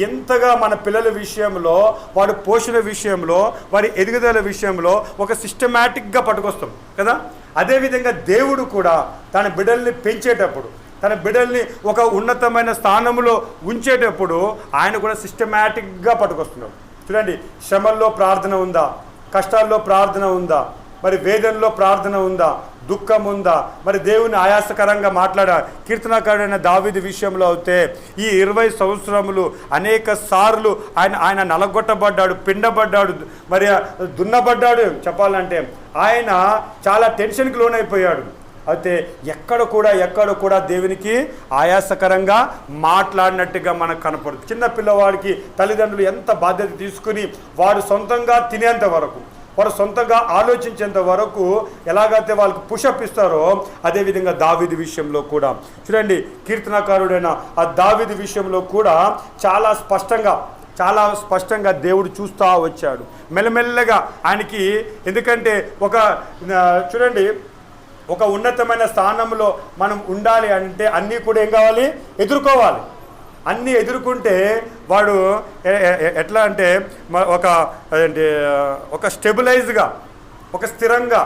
ఎంతగా మన పిల్లల విషయంలో, వాడి పోషణ విషయంలో, వారి ఎదుగుదల విషయంలో ఒక సిస్టమేటిక్గా పట్టుకొస్తాం కదా. అదేవిధంగా దేవుడు కూడా తన బిడ్డల్ని పెంచేటప్పుడు, తన బిడ్డల్ని ఒక ఉన్నతమైన స్థానంలో ఉంచేటప్పుడు ఆయన కూడా సిస్టమేటిక్గా పట్టుకొస్తున్నాడు. చూడండి, శ్రమల్లో ప్రార్థన ఉందా? కష్టాల్లో ప్రార్థన ఉందా? మరి వేదనలో ప్రార్థన ఉందా? దుఃఖం ఉందా? మరి దేవుని ఆయాసకరంగా కీర్తనకారుడైన దావీదు విషయంలో అయితే ఈ 20 సంవత్సరములు అనేక సార్లు ఆయన నలగొట్టబడ్డాడు, పిండబడ్డాడు, మరి దున్నబడ్డాడు. చెప్పాలంటే ఆయన చాలా టెన్షన్కి లోనైపోయాడు. అయితే ఎక్కడ కూడా దేవునికి ఆయాసకరంగా మాట్లాడినట్టుగా మనకు కనపడుతుంది. చిన్న పిల్లవాడికి తల్లిదండ్రులు ఎంత బాధ్యత తీసుకుని వాడు సొంతంగా తినేంత వరకు, వారు సొంతంగా ఆలోచించేంత వరకు ఎలాగైతే వాళ్ళకి పుషప్ ఇస్తారో అదేవిధంగా దావీదు విషయంలో కూడా చూడండి, కీర్తనకారుడైన ఆ దావీదు విషయంలో కూడా చాలా స్పష్టంగా దేవుడు చూస్తూ వచ్చాడు. మెల్లమెల్లగా ఆయనకి, ఎందుకంటే చూడండి, ఒక ఉన్నతమైన స్థానంలో మనం ఉండాలి అంటే అన్నీ కూడా ఏం కావాలి? ఎదుర్కోవాలి. అన్నీ ఎదుర్కొంటే వాడు ఎట్లా అంటే ఒక స్టెబిలైజ్గా, ఒక స్థిరంగా,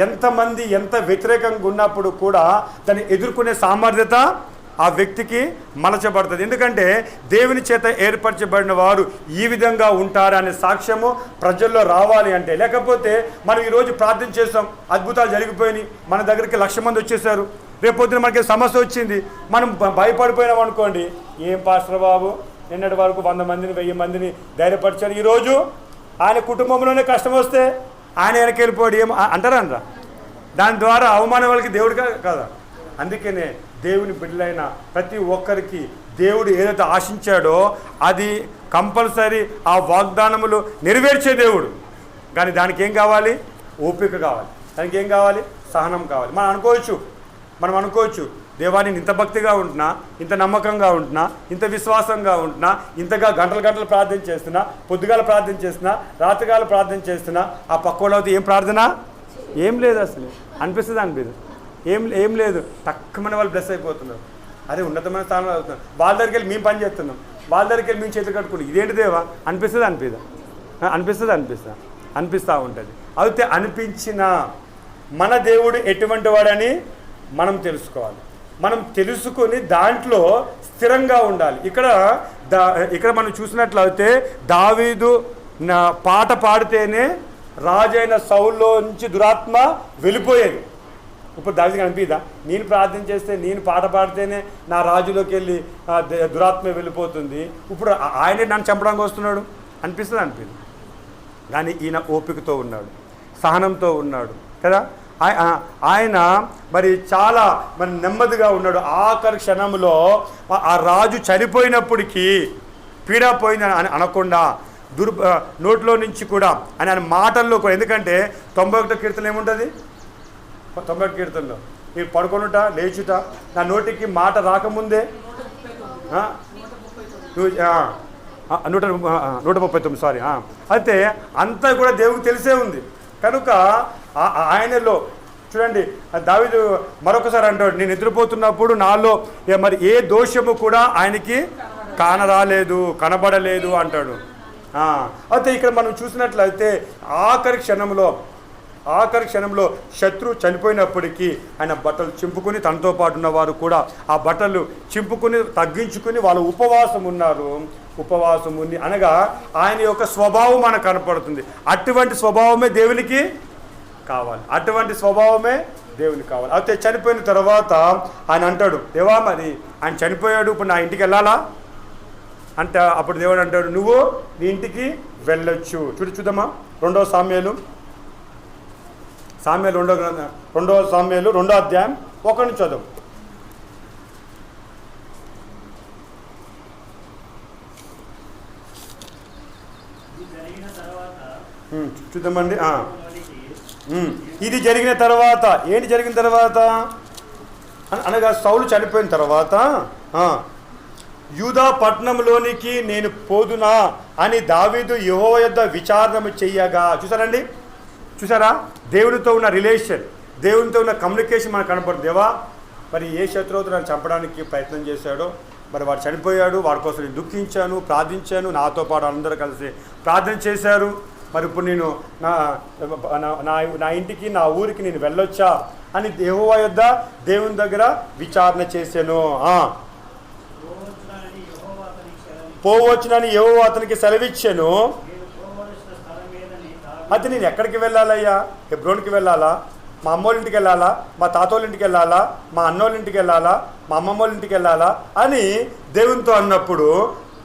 ఎంతమంది ఎంత వ్యతిరేకంగా ఉన్నప్పుడు కూడా దాన్ని ఎదుర్కొనే సామర్థ్యత ఆ వ్యక్తికి మలచబడుతుంది. ఎందుకంటే దేవుని చేత ఏర్పరచబడిన వారు ఈ విధంగా ఉంటారనే సాక్ష్యము ప్రజల్లో రావాలి అంటే. లేకపోతే మనం ఈరోజు ప్రార్థన చేస్తాం, అద్భుతాలు జరిగిపోయినాయి, మన దగ్గరికి 1,00,000 మంది వచ్చేసారు, రేపొద్దున మనకి సమస్య వచ్చింది, మనం భయపడిపోయినాం అనుకోండి, ఏం పాస్టర్ బాబు నిన్నటి వరకు 100 మందిని 1000 మందిని ధైర్యపరిచారు, ఈరోజు ఆయన కుటుంబంలోనే కష్టం వస్తే ఆయన వెనక్కి వెళ్ళిపోయాడు ఏం అంటారా? దాని ద్వారా అవమానం వాళ్ళకి దేవుడు కదా. అందుకనే దేవుని బిడ్డలైన ప్రతి ఒక్కరికి దేవుడు ఏదైతే ఆశించాడో అది కంపల్సరీ ఆ వాగ్దానములు నెరవేర్చే దేవుడు. కానీ దానికి ఏం కావాలి? ఓపిక కావాలి. దానికి ఏం కావాలి? సహనం కావాలి. మనం అనుకోవచ్చు దేవాన్ని ఇంత భక్తిగా ఉంటున్నా, ఇంత నమ్మకంగా ఉంటున్నా, ఇంత విశ్వాసంగా ఉంటున్నా, ఇంతగా గంటలు ప్రార్థన చేస్తున్నా, పొద్దుగాల ప్రార్థన చేస్తున్నా, రాత్రికాల ప్రార్థన చేస్తున్నా, ఆ పక్కోళ్ళు అయితే ఏం ప్రార్థన? ఏం లేదు అసలు అనిపిస్తుంది. ఏం లేదు. తక్కువమైన వాళ్ళు బ్లెస్ అయిపోతున్నారు. అరే ఉన్నతమైన స్థానంలో అవుతున్నారు, వాళ్ళ దగ్గరికి వెళ్ళి మేము పని చేస్తున్నాం, వాళ్ళ దగ్గరికి వెళ్ళి మేము చేతులు కట్టుకుంటాం, ఇదేంటి దేవా అనిపిస్తూ ఉంటుంది. అయితే అనిపించిన మన దేవుడు ఎటువంటి వాడని మనం తెలుసుకోవాలి. మనం తెలుసుకొని దాంట్లో స్థిరంగా ఉండాలి. ఇక్కడ మనం చూసినట్లయితే దావీదు పాట పాడితేనే రాజైన సౌల్లో నుంచి దురాత్మ వెళ్ళిపోయేది. ఇప్పుడు దావీదు కనిపిదా? నేను ప్రార్థన చేస్తే, నేను పాట పాడితేనే నా రాజులోకి వెళ్ళి దురాత్మ వెళ్ళిపోతుంది, ఇప్పుడు ఆయనే నన్ను చంపడానికి వస్తున్నాడు అనిపిస్తుంది. కానీ ఈయన ఓపికతో ఉన్నాడు, సహనంతో ఉన్నాడు కదా. ఆయన మరి చాలా మరి నెమ్మదిగా ఉన్నాడు. ఆఖరి క్షణంలో ఆ రాజు చనిపోయినప్పటికీ పీడ పోయింది అని అనకుండా నోట్లో నుంచి కూడా ఆయన మాటల్లో కూడా, ఎందుకంటే 91 కీర్తన ఏముంటుంది? 91 కీర్తనలో మీరు పడుకొనుట లేచుట నా నోటికి మాట రాకముందే 139 సారీ. అయితే అంతా కూడా దేవుడికి తెలిసే ఉంది కనుక ఆయనలో చూడండి, దావీదు మరొకసారి అంటాడు, నేను నిద్రపోతున్నప్పుడు నాలో మరి ఏ దోషము కూడా ఆయనకి కనబడలేదు అంటాడు. అయితే ఇక్కడ మనం చూసినట్లయితే ఆఖరి క్షణంలో శత్రువు చనిపోయినప్పటికీ ఆయన బట్టలు చింపుకొని, తనతో పాటు ఉన్నవారు కూడా ఆ బట్టలు చింపుకొని తగ్గించుకొని వాళ్ళు ఉపవాసం ఉన్నారు. ఉపవాసం ఉంది అనగా ఆయన యొక్క స్వభావం మనకు కనపడుతుంది. అటువంటి స్వభావమే దేవునికి కావాలి. అయితే చనిపోయిన తర్వాత ఆయన అంటాడు, దేవా మరి ఆయన చనిపోయాడు, ఇప్పుడు నా ఇంటికి వెళ్ళాలా అంటే అప్పుడు దేవుడు అంటాడు, నువ్వు నీ ఇంటికి వెళ్ళొచ్చు. చూద్దామా 2 సామ్యాలు 2 అధ్యాయం 1 నుంచి చదువు. చూద్దామండి. ఇది జరిగిన తర్వాత ఏంటి జరిగిన తర్వాత అనగా సౌలు చనిపోయిన తర్వాత యూదా పట్టణంలోనికి నేను పోదునా అని దావీదు యెహోవా యొద్ద విచారణ చెయ్యగా. చూసారా దేవునితో ఉన్న రిలేషన్, దేవునితో ఉన్న కమ్యూనికేషన్ మనకు కనపడుతుంది. దేవా మరి ఏ శత్రువుతో నన్ను చంపడానికి ప్రయత్నం చేశాడో మరి వాడు చనిపోయాడు, వాడి కోసం నేను దుఃఖించాను, ప్రార్థించాను, నాతో పాటు అందరూ కలిసి ప్రార్థన చేశారు. మరి ఇప్పుడు నేను నా ఇంటికి నా ఊరికి నేను వెళ్ళొచ్చా అని యెహోవా యొద్ద దేవుని దగ్గర విచారణ చేశాను. పోవచ్చునని యెహోవా అతనికి సెలవిచ్చాను. అయితే నేను ఎక్కడికి వెళ్ళాలయ్యా? హెబ్రోన్కి వెళ్ళాలా? మా అమ్మోళ్ళ ఇంటికి వెళ్ళాలా? మా తాతోళ్ళ ఇంటికి వెళ్ళాలా? మా అన్నోళ్ళ ఇంటికి వెళ్ళాలా? మా అమ్మమ్మోళ్ళ ఇంటికి వెళ్ళాలా అని దేవునితో అన్నప్పుడు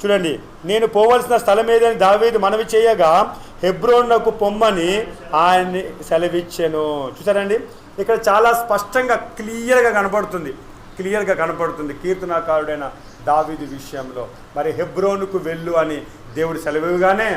చూడండి, నేను పోవలసిన స్థలం ఏదని దావీదు మనవి చేయగా హెబ్రోనుకు పొమ్మని ఆయన్ని సెలవిచ్చాను. చూసారండి, ఇక్కడ చాలా స్పష్టంగా క్లియర్గా కనపడుతుంది కీర్తనాకారుడైన దావీదు విషయంలో. మరి హెబ్రోనుకు వెళ్ళు అని దేవుడు సెలవుగానే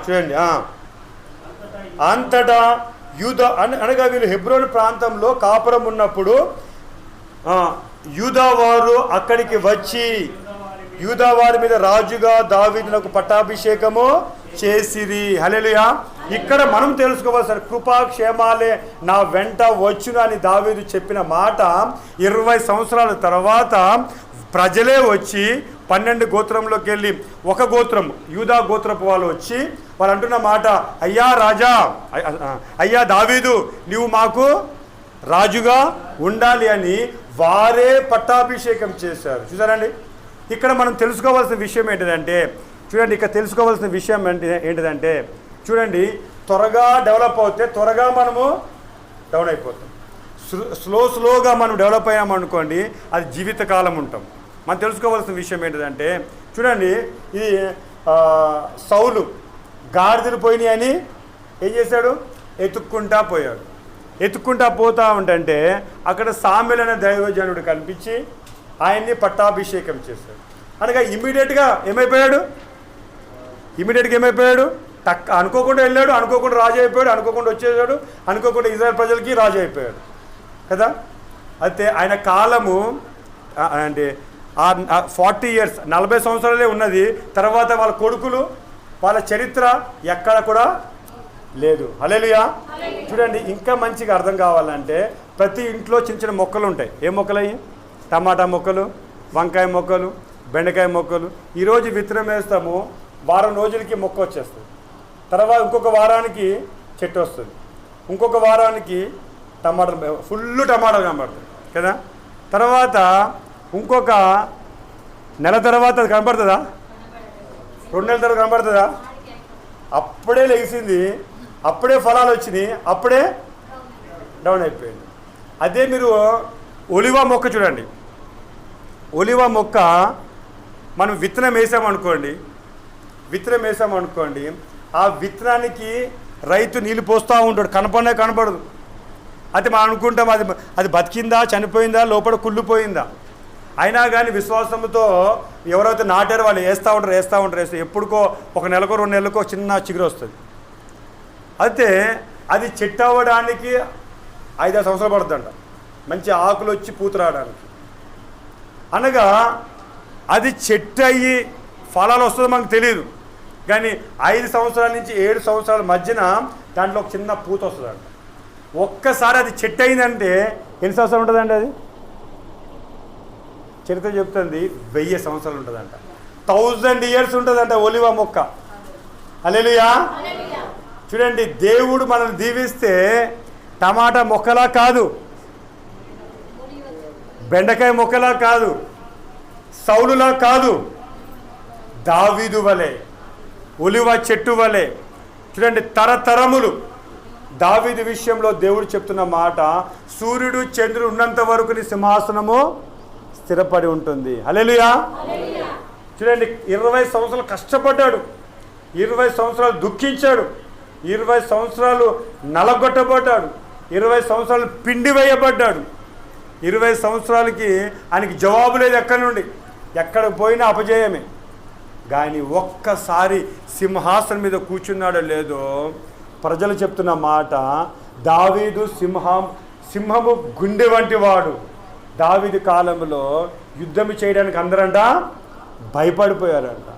చూడండి, అంతటా యూదా అనగా వీళ్ళు హెబ్రోను ప్రాంతంలో కాపురం ఉన్నప్పుడు యూదా వారు అక్కడికి వచ్చి యూదా వారి మీద రాజుగా దావీదునకు పట్టాభిషేకము చేసిరి. హల్లెలూయా. ఇక్కడ మనం తెలుసుకోవాల్సిన కృపాక్షేమాలే నా వెంట వచ్చును అని దావీదు చెప్పిన మాట 20 సంవత్సరాల తర్వాత ప్రజలే వచ్చి 12 గోత్రంలోకి వెళ్ళి ఒక గోత్రం యూదా గోత్రపు వాళ్ళు వచ్చి వాళ్ళు అంటున్న మాట, అయ్యా దావీదు నీవు మాకు రాజుగా ఉండాలి అని వారే పట్టాభిషేకం చేశారు. చూసారండి, ఇక్కడ మనం తెలుసుకోవాల్సిన విషయం ఏంటిదంటే చూడండి, త్వరగా డెవలప్ అవుతే త్వరగా మనము డౌన్ అయిపోతాం. స్లోగా మనం డెవలప్ అయ్యామనుకోండి అది జీవితకాలం ఉంటాం. మనం తెలుసుకోవాల్సిన విషయం ఏంటిదంటే చూడండి, ఇది సౌలు గాడిదలు పోయినాయి అని ఏం చేశాడు? ఎత్తుక్కుంటా పోయాడు. ఎత్తుక్కుంటా పోతా ఉంటే అక్కడ సామ్యులు అనే దైవజనుడు కనిపించి ఆయన్ని పట్టాభిషేకం చేశాడు. అనగా ఇమ్మీడియట్గా ఏమైపోయాడు? అనుకోకుండా వెళ్ళాడు, అనుకోకుండా రాజు అయిపోయాడు, అనుకోకుండా వచ్చేసాడు, అనుకోకుండా ఇజ్రాయెల్ ప్రజలకి రాజు అయిపోయాడు కదా. అయితే ఆయన కాలము అంటే 40 years 40 సంవత్సరాలే ఉన్నది. తర్వాత వాళ్ళ కొడుకులు వాళ్ళ చరిత్ర ఎక్కడ కూడా లేదు. హల్లెలూయా. చూడండి, ఇంకా మంచిగా అర్థం కావాలంటే ప్రతి ఇంట్లో చిన్న చిన్న మొక్కలు ఉంటాయి. ఏ మొక్కలు అయ్యి? టమాటా మొక్కలు, వంకాయ మొక్కలు, బెండకాయ మొక్కలు. ఈరోజు విత్తనం వేస్తాము, వారం రోజులకి మొక్క వచ్చేస్తుంది. తర్వాత ఇంకొక వారానికి చెట్టు వస్తుంది, ఇంకొక వారానికి టమాటాలు ఫుల్ టమాటాలు కనబడుతుంది కదా. తర్వాత ఇంకొక నెల తర్వాత అది కనబడుతుందా? 2 నెలల తర్వాత కనబడుతుందా? అప్పుడే లేచింది, అప్పుడే ఫలాలు వచ్చినాయి, అప్పుడే డౌన్ అయిపోయింది. అదే మీరు ఒలివ మొక్క చూడండి. ఒలివ మొక్క మనం విత్తనం వేసామనుకోండి, ఆ విత్తనానికి రైతు నీళ్ళు పోస్తూ ఉంటాడు, కనపడదు. అయితే మనం అనుకుంటాం అది బతికిందా, చనిపోయిందా, లోపల కుళ్ళిపోయిందా. అయినా కానీ విశ్వాసంతో ఎవరైతే నాటారో వాళ్ళు వేస్తూ ఉంటారు. ఎప్పుడుకో 1 నెలకో 2 నెలలకో చిన్న చిగురు వస్తుంది. అయితే అది చెట్టు అవ్వడానికి 5-6 సంవత్సరాలు పడుతుందంట, మంచి ఆకులు వచ్చి పూత రావడానికి. అనగా అది చెట్టు అయ్యి ఫలాలు వస్తుందో మనకు తెలియదు, కానీ 5 సంవత్సరాల నుంచి 7 సంవత్సరాల మధ్యన దాంట్లో ఒక చిన్న పూత వస్తుందంట. ఒక్కసారి అది చెట్టు అయిందంటే ఎన్ని సంవత్సరాలు ఉంటుందండి? అది చరిత్ర చెప్తుంది 1000 సంవత్సరాలు ఉంటుందంట, 1000 years ఉంటుందంట ఒలివ మొక్క. హల్లెలూయా. చూడండి, దేవుడు మనల్ని దీవిస్తే టమాటా మొక్కలా కాదు, బెండకాయ మొక్కలా కాదు, సౌలులా కాదు, దావీదు వలె, ఒలివ చెట్టు వలె. చూడండి, తరతరములు దావీదు విషయంలో దేవుడు చెప్తున్న మాట, సూర్యుడు చంద్రుడు ఉన్నంత వరకు నీ సింహాసనము స్థిరపడి ఉంటుంది. హల్లెలూయా. చూడండి, 20 సంవత్సరాలు కష్టపడ్డాడు, 20 సంవత్సరాలు దుఃఖించాడు, 20 సంవత్సరాలు నలగొట్టబడ్డాడు, 20 సంవత్సరాలు పిండి వేయబడ్డాడు. 20 సంవత్సరాలకి ఆయనకి జవాబు లేదు, ఎక్కడి నుండి ఎక్కడ పోయినా అపజయమే. కానీ ఒక్కసారి సింహాసనం మీద కూర్చున్నాడో లేదో, ప్రజలు చెప్తున్న మాట, దావీదు సింహము గుండె వంటి వాడు. దావీదు కాలంలో యుద్ధం చేయడానికి అందరంట భయపడిపోయారంట.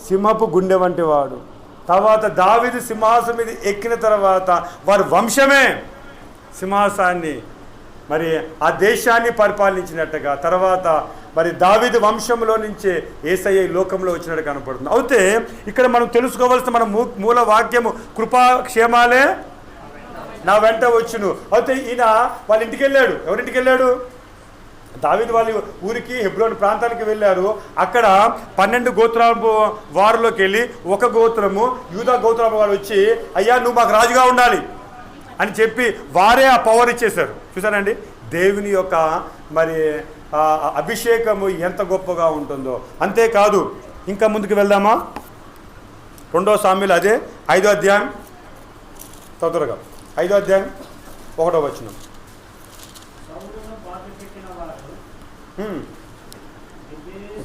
సింహపు గుండె వంటి వాడు. తర్వాత దావీదు సింహాసనం మీద ఎక్కిన తర్వాత వారి వంశమే సింహాసాన్ని మరి ఆ దేశాన్ని పరిపాలించినట్టుగా, తర్వాత మరి దావీదు వంశంలో నుంచే యేసయ్య ఈ లోకంలో వచ్చినట్టు కనపడుతుంది. అయితే ఇక్కడ మనం తెలుసుకోవాల్సిన మన మూల వాక్యము, కృపాక్షేమాలే నా వెంట వచ్చును. అయితే ఈయన వాళ్ళ ఇంటికి వెళ్ళాడు. ఎవరింటికి వెళ్ళాడు? దావీదు వాళ్ళ ఊరికి, హెబ్రోన్ ప్రాంతానికి వెళ్ళారు. అక్కడ 12 గోత్రాలు వారిలోకి వెళ్ళి ఒక గోత్రము, యూదా గోత్రము వారు వచ్చి, అయ్యా నువ్వు మాకు రాజుగా ఉండాలి అని చెప్పి వారే ఆ పవర్ ఇచ్చేశారు. చూసారండి, దేవుని యొక్క మరి అభిషేకము ఎంత గొప్పగా ఉంటుందో. అంతేకాదు, ఇంకా ముందుకు వెళ్దామా? 2 సామ్యులు అదే 5వ అధ్యాయం, తొందరగా 5వ అధ్యాయం 1వ వచనం.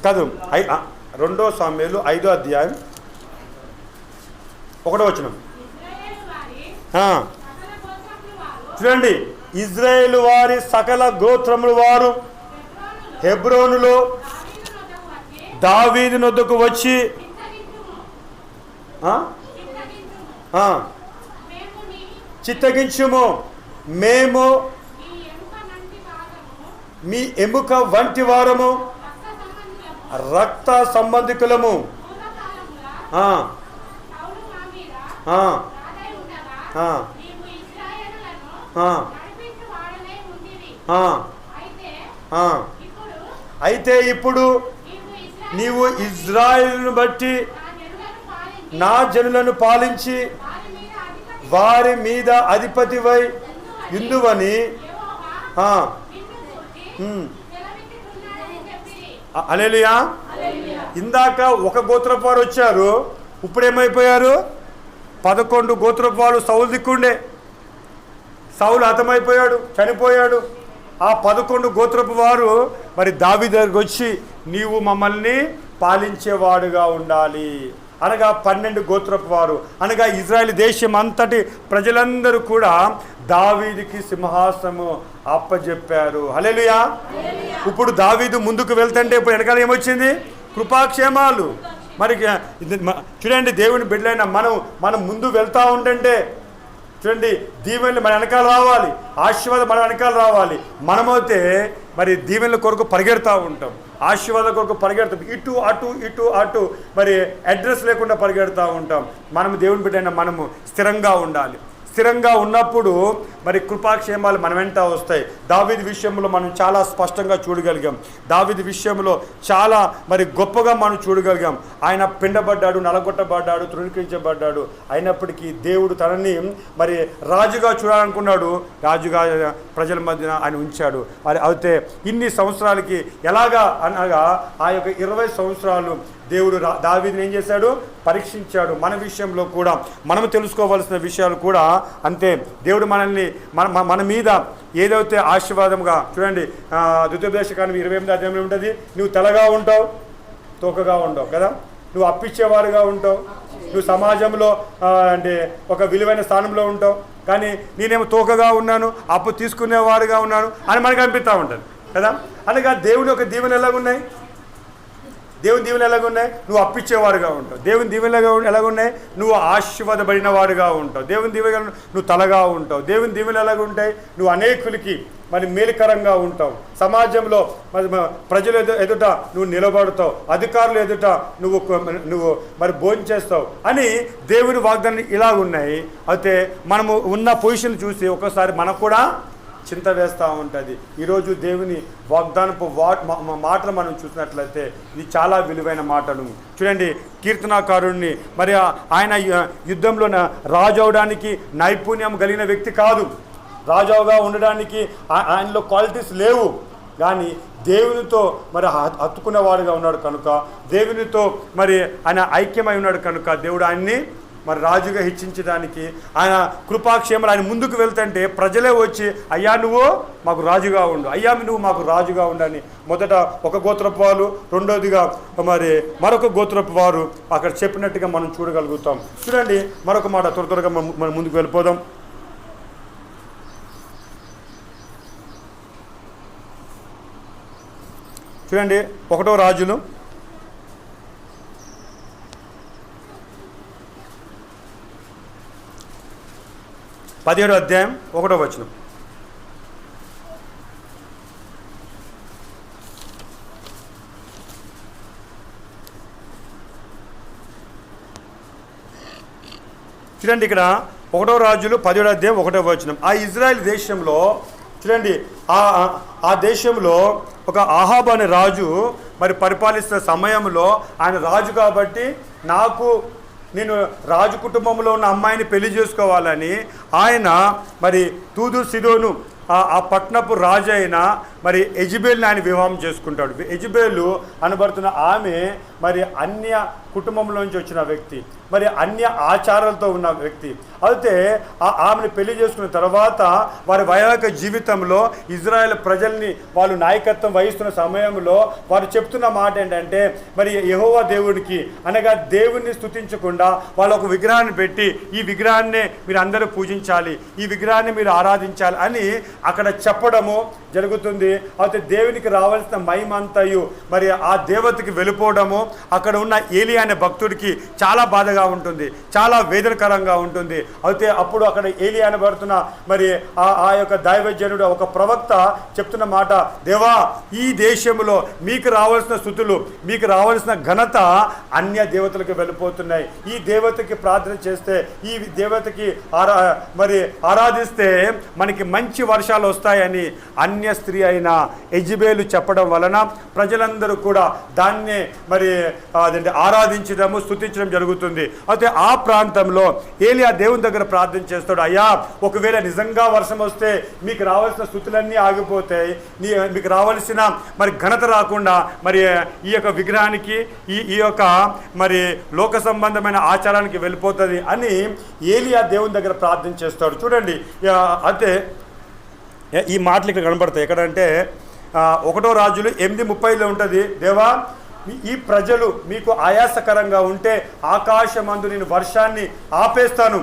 కాదు, 2 సామ్యులు 5వ అధ్యాయం 1వ వచనం. చూడండి, ఇజ్రాయేలు వారి సకల గోత్రముల వారు హెబ్రోనులో దావీదు నొద్దకు వచ్చి, చిత్తగించుము, మేము మీ ఎముక వంటి వారము, రక్త సంబంధికులము. అయితే ఇప్పుడు నీవు ఇజ్రాయేలును బట్టి నా జనులను పాలించి వారి మీద అధిపతివై ఇందువని హల్లెలూయా. ఇందాక ఒక గోత్రపు వారు వచ్చారు, ఇప్పుడు ఏమైపోయారు? 11 గోత్రపు వారు సౌలు దిక్కుండే. సౌలు హతమైపోయాడు, చనిపోయాడు. ఆ 11 గోత్రపు వారు మరి దావీదు దగ్గరికి వచ్చి, నీవు మమ్మల్ని పాలించేవాడుగా ఉండాలి అనగా 12 గోత్రపు వారు అనగా ఇజ్రాయెల్ దేశం అంతటి ప్రజలందరూ కూడా దావీదుకి సింహాసనము అప్పజెప్పారు. హల్లెలూయా. ఇప్పుడు దావీదు ముందుకు వెళ్తుంటే ఇప్పుడు వెనకాల ఏమొచ్చింది? కృపాక్షేమాలు. మరి చూడండి, దేవుని బిడ్డలైన మనం ముందు వెళ్తూ ఉంటుంటే చూడండి, దీవెనలు మన వెనకాల రావాలి, ఆశీర్వాదం మన వెనకాల రావాలి. మనమైతే మరి దీవెనల కొరకు పరిగెడతా ఉంటాం, ఆశీర్వాదం కొరకు పరిగెడతాం, ఇటు అటు ఇటు అటు, మరి అడ్రస్ లేకుండా పరిగెడతా ఉంటాం. మనము దేవుని బిడ్డైన మనము స్థిరంగా ఉండాలి. స్థిరంగా ఉన్నప్పుడు మరి కృపాక్షేమాలు మన వెంట వస్తాయి. దావీదు విషయంలో మనం చాలా స్పష్టంగా చూడగలిగాం. దావీదు విషయంలో చాలా మరి గొప్పగా మనం చూడగలిగాం. ఆయన పిండబడ్డాడు, నలగొట్టబడ్డాడు, తృణీకరించబడ్డాడు. అయినప్పటికీ దేవుడు తనని మరి రాజుగా చూడాలనుకున్నాడు. రాజుగా ప్రజల మధ్యన ఆయన ఉంచాడు. మరి అయితే ఇన్ని సంవత్సరాలకి ఎలాగా అనగా ఆ యొక్క 20 సంవత్సరాలు దేవుడు దావీదుని ఏం చేశాడు? పరీక్షించాడు. మన విషయంలో కూడా మనం తెలుసుకోవాల్సిన విషయాలు కూడా అంతే. దేవుడు మనల్ని మన మీద ఏదైతే ఆశీర్వాదంగా చూడండి, ద్వితీయోపదేశకాండం 28వ అధ్యాయంలో ఉంటుంది, నువ్వు తలగా ఉంటావు, తోకగా ఉండవు కదా, నువ్వు అప్పిచ్చేవారుగా ఉంటావు, నువ్వు సమాజంలో అంటే ఒక విలువైన స్థానంలో ఉంటావు. కానీ నేనేమో తోకగా ఉన్నాను, అప్పు తీసుకునేవారుగా ఉన్నాను అని మనకు అనిపిస్తూ ఉంటుంది కదా. అనగా దేవుని యొక్క దీవెనలు ఎలాగున్నాయి? దేవుని దీవెనలు ఎలాగున్నాయి? నువ్వు అప్పిచ్చేవారుగా ఉంటావు. దేవుని దీవెనలు ఎలాగున్నాయి? నువ్వు ఆశీర్వాదపడిన వారుగా ఉంటావు. దేవుని దీవెన నువ్వు తలగా ఉంటావు. దేవుని దీవెనలు ఎలాగుంటాయి? నువ్వు అనేకులకి మరి మేలుకరంగా ఉంటావు. సమాజంలో మరి ప్రజలు ఎదుట నువ్వు నిలబడతావు, అధికారులు ఎదుట నువ్వు మరి భోజనం చేస్తావు అని దేవుని వాగ్దానం ఇలాగున్నాయి. అయితే మనము ఉన్న పొజిషన్ చూసి ఒక్కోసారి మనకు కూడా చింత వేస్తూ ఉంటుంది. ఈరోజు దేవుని వాగ్దానపు మాటలు మనం చూసినట్లయితే ఇది చాలా విలువైన మాటలు. చూడండి, కీర్తనాకారుడిని మరి ఆయన యుద్ధంలో రాజు అవడానికి నైపుణ్యం కలిగిన వ్యక్తి కాదు, రాజుగా ఉండడానికి ఆయనలో క్వాలిటీస్ లేవు. కానీ దేవునితో మరి హత్తుకునేవాడుగా ఉన్నాడు కనుక, దేవునితో మరి ఆయన ఐక్యమై ఉన్నాడు కనుక దేవుడు ఆయన్ని మరి రాజుగా హెచ్చించడానికి, ఆయన కృపాక్షేమాలు ఆయన ముందుకు వెళ్తుంటే ప్రజలే వచ్చి అయ్యా నువ్వు మాకు రాజుగా ఉండు, అయ్యా నువ్వు మాకు రాజుగా ఉండని మొదట ఒక గోత్రపు వారు, రెండోదిగా మరి మరొక గోత్రపు వారు అక్కడ చెప్పినట్టుగా మనం చూడగలుగుతాం. చూడండి, మరొక మాట త్వరగా మనం ముందుకు వెళ్ళిపోదాం. చూడండి, 1వ రాజులు 17వ అధ్యాయం 1వ వచనం. చూడండి, ఇక్కడ 1వ రాజులు 17వ అధ్యాయం 1వ వచనం. ఆ ఇజ్రాయెల్ దేశంలో చూడండి, ఆ దేశంలో ఒక అహాబు అనే రాజు మరి పరిపాలిస్తున్న సమయంలో ఆయన రాజు కాబట్టి నేను రాజు కుటుంబంలో ఉన్న అమ్మాయిని పెళ్లి చేసుకోవాలని ఆయన మరి తూదు సిదోను ఆ పట్నపు రాజు అయిన మరి యెజబెల్ని ఆయన వివాహం చేసుకుంటాడు. యెజబెలు అనబడుతున్న ఆమె మరి అన్య కుటుంబంలోంచి వచ్చిన వ్యక్తి, మరి అన్య ఆచారాలతో ఉన్న వ్యక్తి. అయితే ఆమెను పెళ్లి చేసుకున్న తర్వాత వారి వైవాహిక జీవితంలో ఇజ్రాయెల్ ప్రజల్ని వాళ్ళు నాయకత్వం వహిస్తున్న సమయంలో వారు చెప్తున్న మాట ఏంటంటే, మరి యెహోవా దేవుడికి అనగా దేవుణ్ణి స్తుతించకుండా వాళ్ళు ఒక విగ్రహాన్ని పెట్టి ఈ విగ్రహాన్ని మీరు అందరూ పూజించాలి, ఈ విగ్రహాన్ని మీరు ఆరాధించాలి అని అక్కడ చెప్పడము జరుగుతుంది. అయితే దేవునికి రావాల్సిన మహిమంతయు మరి ఆ దేవతకి వెళ్ళిపోవడము అక్కడ ఉన్న ఏలి అనే భక్తుడికి చాలా బాధగా ఉంటుంది, చాలా వేదనకరంగా ఉంటుంది. అయితే అప్పుడు అక్కడ ఏలి అనబడుతున్న మరి ఆ యొక్క దైవజనుడు ఒక ప్రవక్త చెప్తున్న మాట, దేవా ఈ దేశంలో మీకు రావాల్సిన స్తుతులు, మీకు రావాల్సిన ఘనత అన్య దేవతలకు వెళ్ళిపోతున్నాయి. ఈ దేవతకి ప్రార్థన చేస్తే, ఈ దేవతకి మరి ఆరాధిస్తే మనకి మంచి వర్షాలు వస్తాయని అన్య స్త్రీ అయిన యెజబెలు చెప్పడం వలన ప్రజలందరూ కూడా దాన్నే మరి ఆరాధించడము, స్తుతించడం జరుగుతుంది. అయితే ఆ ప్రాంతంలో ఏలియా దేవుని దగ్గర ప్రార్థన చేస్తాడు, అయ్యా ఒకవేళ నిజంగా వర్షం వస్తే మీకు రావాల్సిన స్తుతులన్నీ ఆగిపోతాయి, మీకు రావాల్సిన మరి ఘనత రాకుండా మరి ఈ యొక్క విగ్రహానికి ఈ యొక్క మరి లోక సంబంధమైన ఆచారానికి వెళ్ళిపోతుంది అని ఏలియా దేవుని దగ్గర ప్రార్థన చేస్తాడు. చూడండి, అయితే ఈ మాటలు ఇక్కడ కనబడతాయి. ఎక్కడంటే 1వ రాజులు 8:30లో ఉంటుంది, దేవా ఈ ప్రజలు మీకు ఆయాసకరంగా ఉంటే ఆకాశమందు నేను వర్షాన్ని ఆపేస్తాను,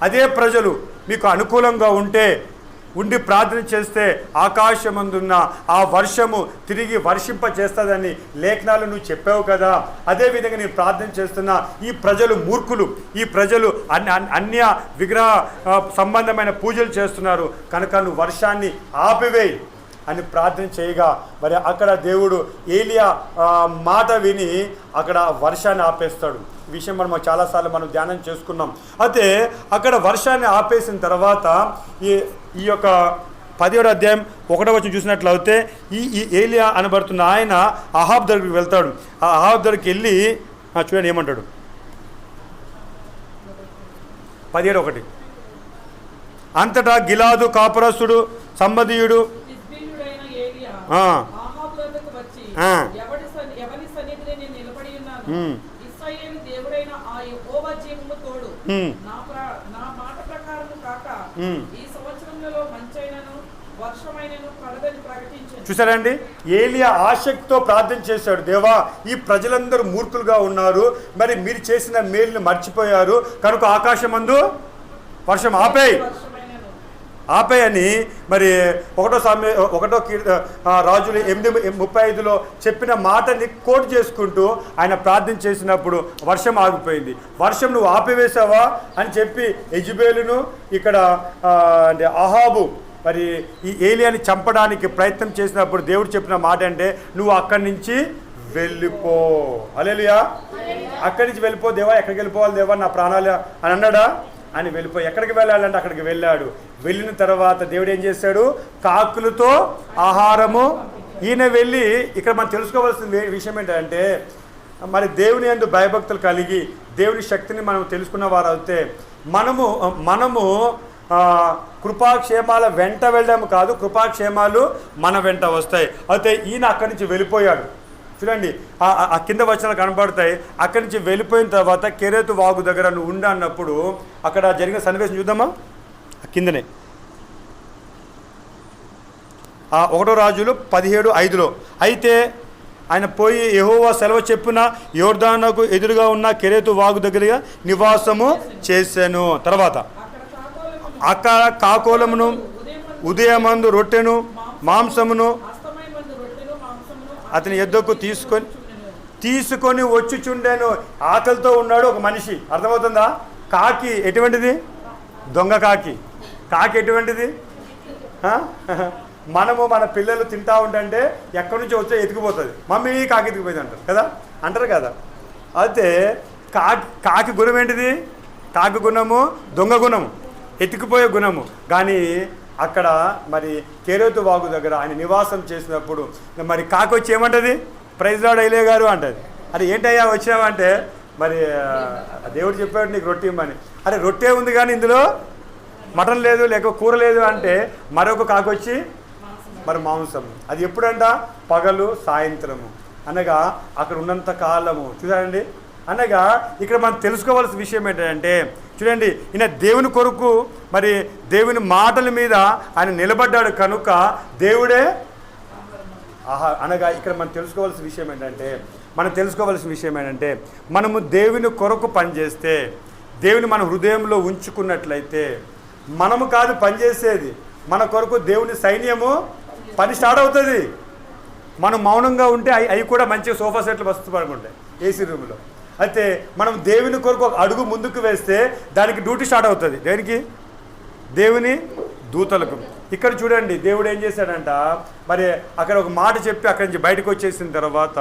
అదే ప్రజలు మీకు అనుకూలంగా ఉంటే ఉండి ప్రార్థన చేస్తే ఆకాశమందున్న ఆ వర్షము తిరిగి వర్షింప చేస్తుందని లేఖనాలు నువ్వు చెప్పావు కదా. అదేవిధంగా నేను ప్రార్థన చేస్తున్నా, ఈ ప్రజలు మూర్ఖులు, ఈ ప్రజలు అన్య విగ్రహ సంబంధమైన పూజలు చేస్తున్నారు కనుక నువ్వు వర్షాన్ని ఆపివేయి అని ప్రార్థన చేయగా మరి అక్కడ దేవుడు ఏలియా మాట విని అక్కడ వర్షాన్ని ఆపేస్తాడు. ఈ విషయం మనం చాలాసార్లు మనం ధ్యానం చేసుకున్నాం. అయితే అక్కడ వర్షాన్ని ఆపేసిన తర్వాత ఈ యొక్క 17వ అధ్యాయం 1వ వచనం చూసినట్లయితే ఈ ఏలియా అనబడుతున్న ఆయన అహాబ్ దగ్గరికి వెళ్తాడు. ఆ అహాబ్ దగ్గరికి వెళ్ళి చూడండి ఏమంటాడు. 17:1 అంతటా గిలాదు కాపురస్తుడు సంబదీయుడు చూసారండి, ఏలియా ఆసక్తితో ప్రార్థన చేశాడు. దేవా, ఈ ప్రజలందరూ మూర్ఖులుగా ఉన్నారు, మరి మీరు చేసిన మేలుని మర్చిపోయారు కనుక ఆకాశమందు వర్షం ఆపేయని మరి 1 రాజులు 8:35 చెప్పిన మాటని కోట్ చేసుకుంటూ ఆయన ప్రార్థన చేసినప్పుడు వర్షం ఆగిపోయింది. వర్షం నువ్వు ఆపివేశావా అని చెప్పి యెజెబెలును ఇక్కడ అంటే అహాబు మరి ఈ ఏలియాని చంపడానికి ప్రయత్నం చేసినప్పుడు దేవుడు చెప్పిన మాట అంటే నువ్వు అక్కడి నుంచి వెళ్ళిపో. హల్లెలూయా. అక్కడి నుంచి వెళ్ళిపో. దేవా, ఎక్కడికి వెళ్ళిపోవాలి దేవా, నా ప్రాణాలు అని అన్నాడా? అని వెళ్ళిపోయి ఎక్కడికి వెళ్ళాలంటే అక్కడికి వెళ్ళాడు. వెళ్ళిన తర్వాత దేవుడు ఏం చేశాడు? కాకులతో ఆహారము. ఈయన వెళ్ళి ఇక్కడ మనం తెలుసుకోవాల్సిన విషయం ఏంటంటే మరి దేవుని యందు భయభక్తులు కలిగి దేవుని శక్తిని మనం తెలుసుకున్న వారు అయితే మనము కృపాక్షేమాల వెంట వెళ్ళడం కాదు, కృపాక్షేమాలు మన వెంట వస్తాయి. అయితే ఈయన అక్కడి నుంచి వెళ్ళిపోయాడు. చూడండి, ఆ కింద వచనాలు కనబడతాయి. అక్కడి నుంచి వెళ్ళిపోయిన తర్వాత కెరేతు వాగు దగ్గర నువ్వు ఉండ అన్నప్పుడు అక్కడ జరిగిన సన్నివేశం చూద్దామా? కిందనే 1 రాజులు 17:5 అయితే ఆయన పోయి యెహోవా సెలవు చెప్పున యోర్దానుకు ఎదురుగా ఉన్న కెరేతు వాగు దగ్గరగా నివాసము చేశాను. తర్వాత అక్కడ కాకోలమును ఉదయమందు రొట్టెను మాంసమును అతని యొద్దకు తీసుకొని వచ్చుచుండెను. ఆకలితో ఉన్నాడు ఒక మనిషి. అర్థమవుతుందా? కాకి ఎటువంటిది? దొంగ కాకి ఎటువంటిది? మనము మన పిల్లలు తింటా ఉంటే ఎక్కడి నుంచి వచ్చే ఎతికిపోతుంది. మమ్మీ కాకి ఎతికిపోయింది అంటారు కదా. అయితే కాకి గుణం ఏంటిది? కాకి గుణము దొంగ గుణము, ఎతికిపోయే గుణము. కానీ అక్కడ మరి కెరేతు వాగు దగ్గర ఆయన నివాసం చేసినప్పుడు మరి కాకి వచ్చి ఏమంటుంది? ప్రైజ్ లార్డ్ అయ్యలే గారు అంటది. అరే ఏంటయ్యా వచ్చావంటే మరి దేవుడు చెప్పాడు నీకు రొట్టె ఇమ్మని. అరే రొట్టె ఉంది కానీ ఇందులో మటన్ లేదు, లేక కూర లేదు అంటే మరొక కాకి వచ్చి మరి మాంసం. అది ఎప్పుడంట? పగలు సాయంత్రము, అనగా అక్కడ ఉన్నంత కాలము. చూడండి, అనగా ఇక్కడ మనం తెలుసుకోవాల్సిన విషయం ఏంటంటే చూడండి, ఈయన దేవుని కొరకు మరి దేవుని మాటల మీద ఆయన నిలబడ్డాడు కనుక దేవుడే అనగా ఇక్కడ మనం తెలుసుకోవాల్సిన విషయం ఏంటంటే మనము దేవుని కొరకు పనిచేస్తే, దేవుని మన హృదయంలో ఉంచుకున్నట్లయితే మనము కాదు పనిచేసేది, మన కొరకు దేవుని సైన్యము పని స్టార్ట్ అవుతుంది. మనం మౌనంగా ఉంటే అవి కూడా మంచిగా సోఫా సెట్లు వస్తూ పడుకుంటాయి ఏసీ రూమ్లో. అయితే మనం దేవుని కొరకు ఒక అడుగు ముందుకు వేస్తే దానికి డ్యూటీ స్టార్ట్ అవుతుంది. దేనికి? దేవుని దూతలకు. ఇక్కడ చూడండి, దేవుడు ఏం చేశాడంట మరి అక్కడ ఒక మాట చెప్పి అక్కడి నుంచి బయటకు వచ్చేసిన తర్వాత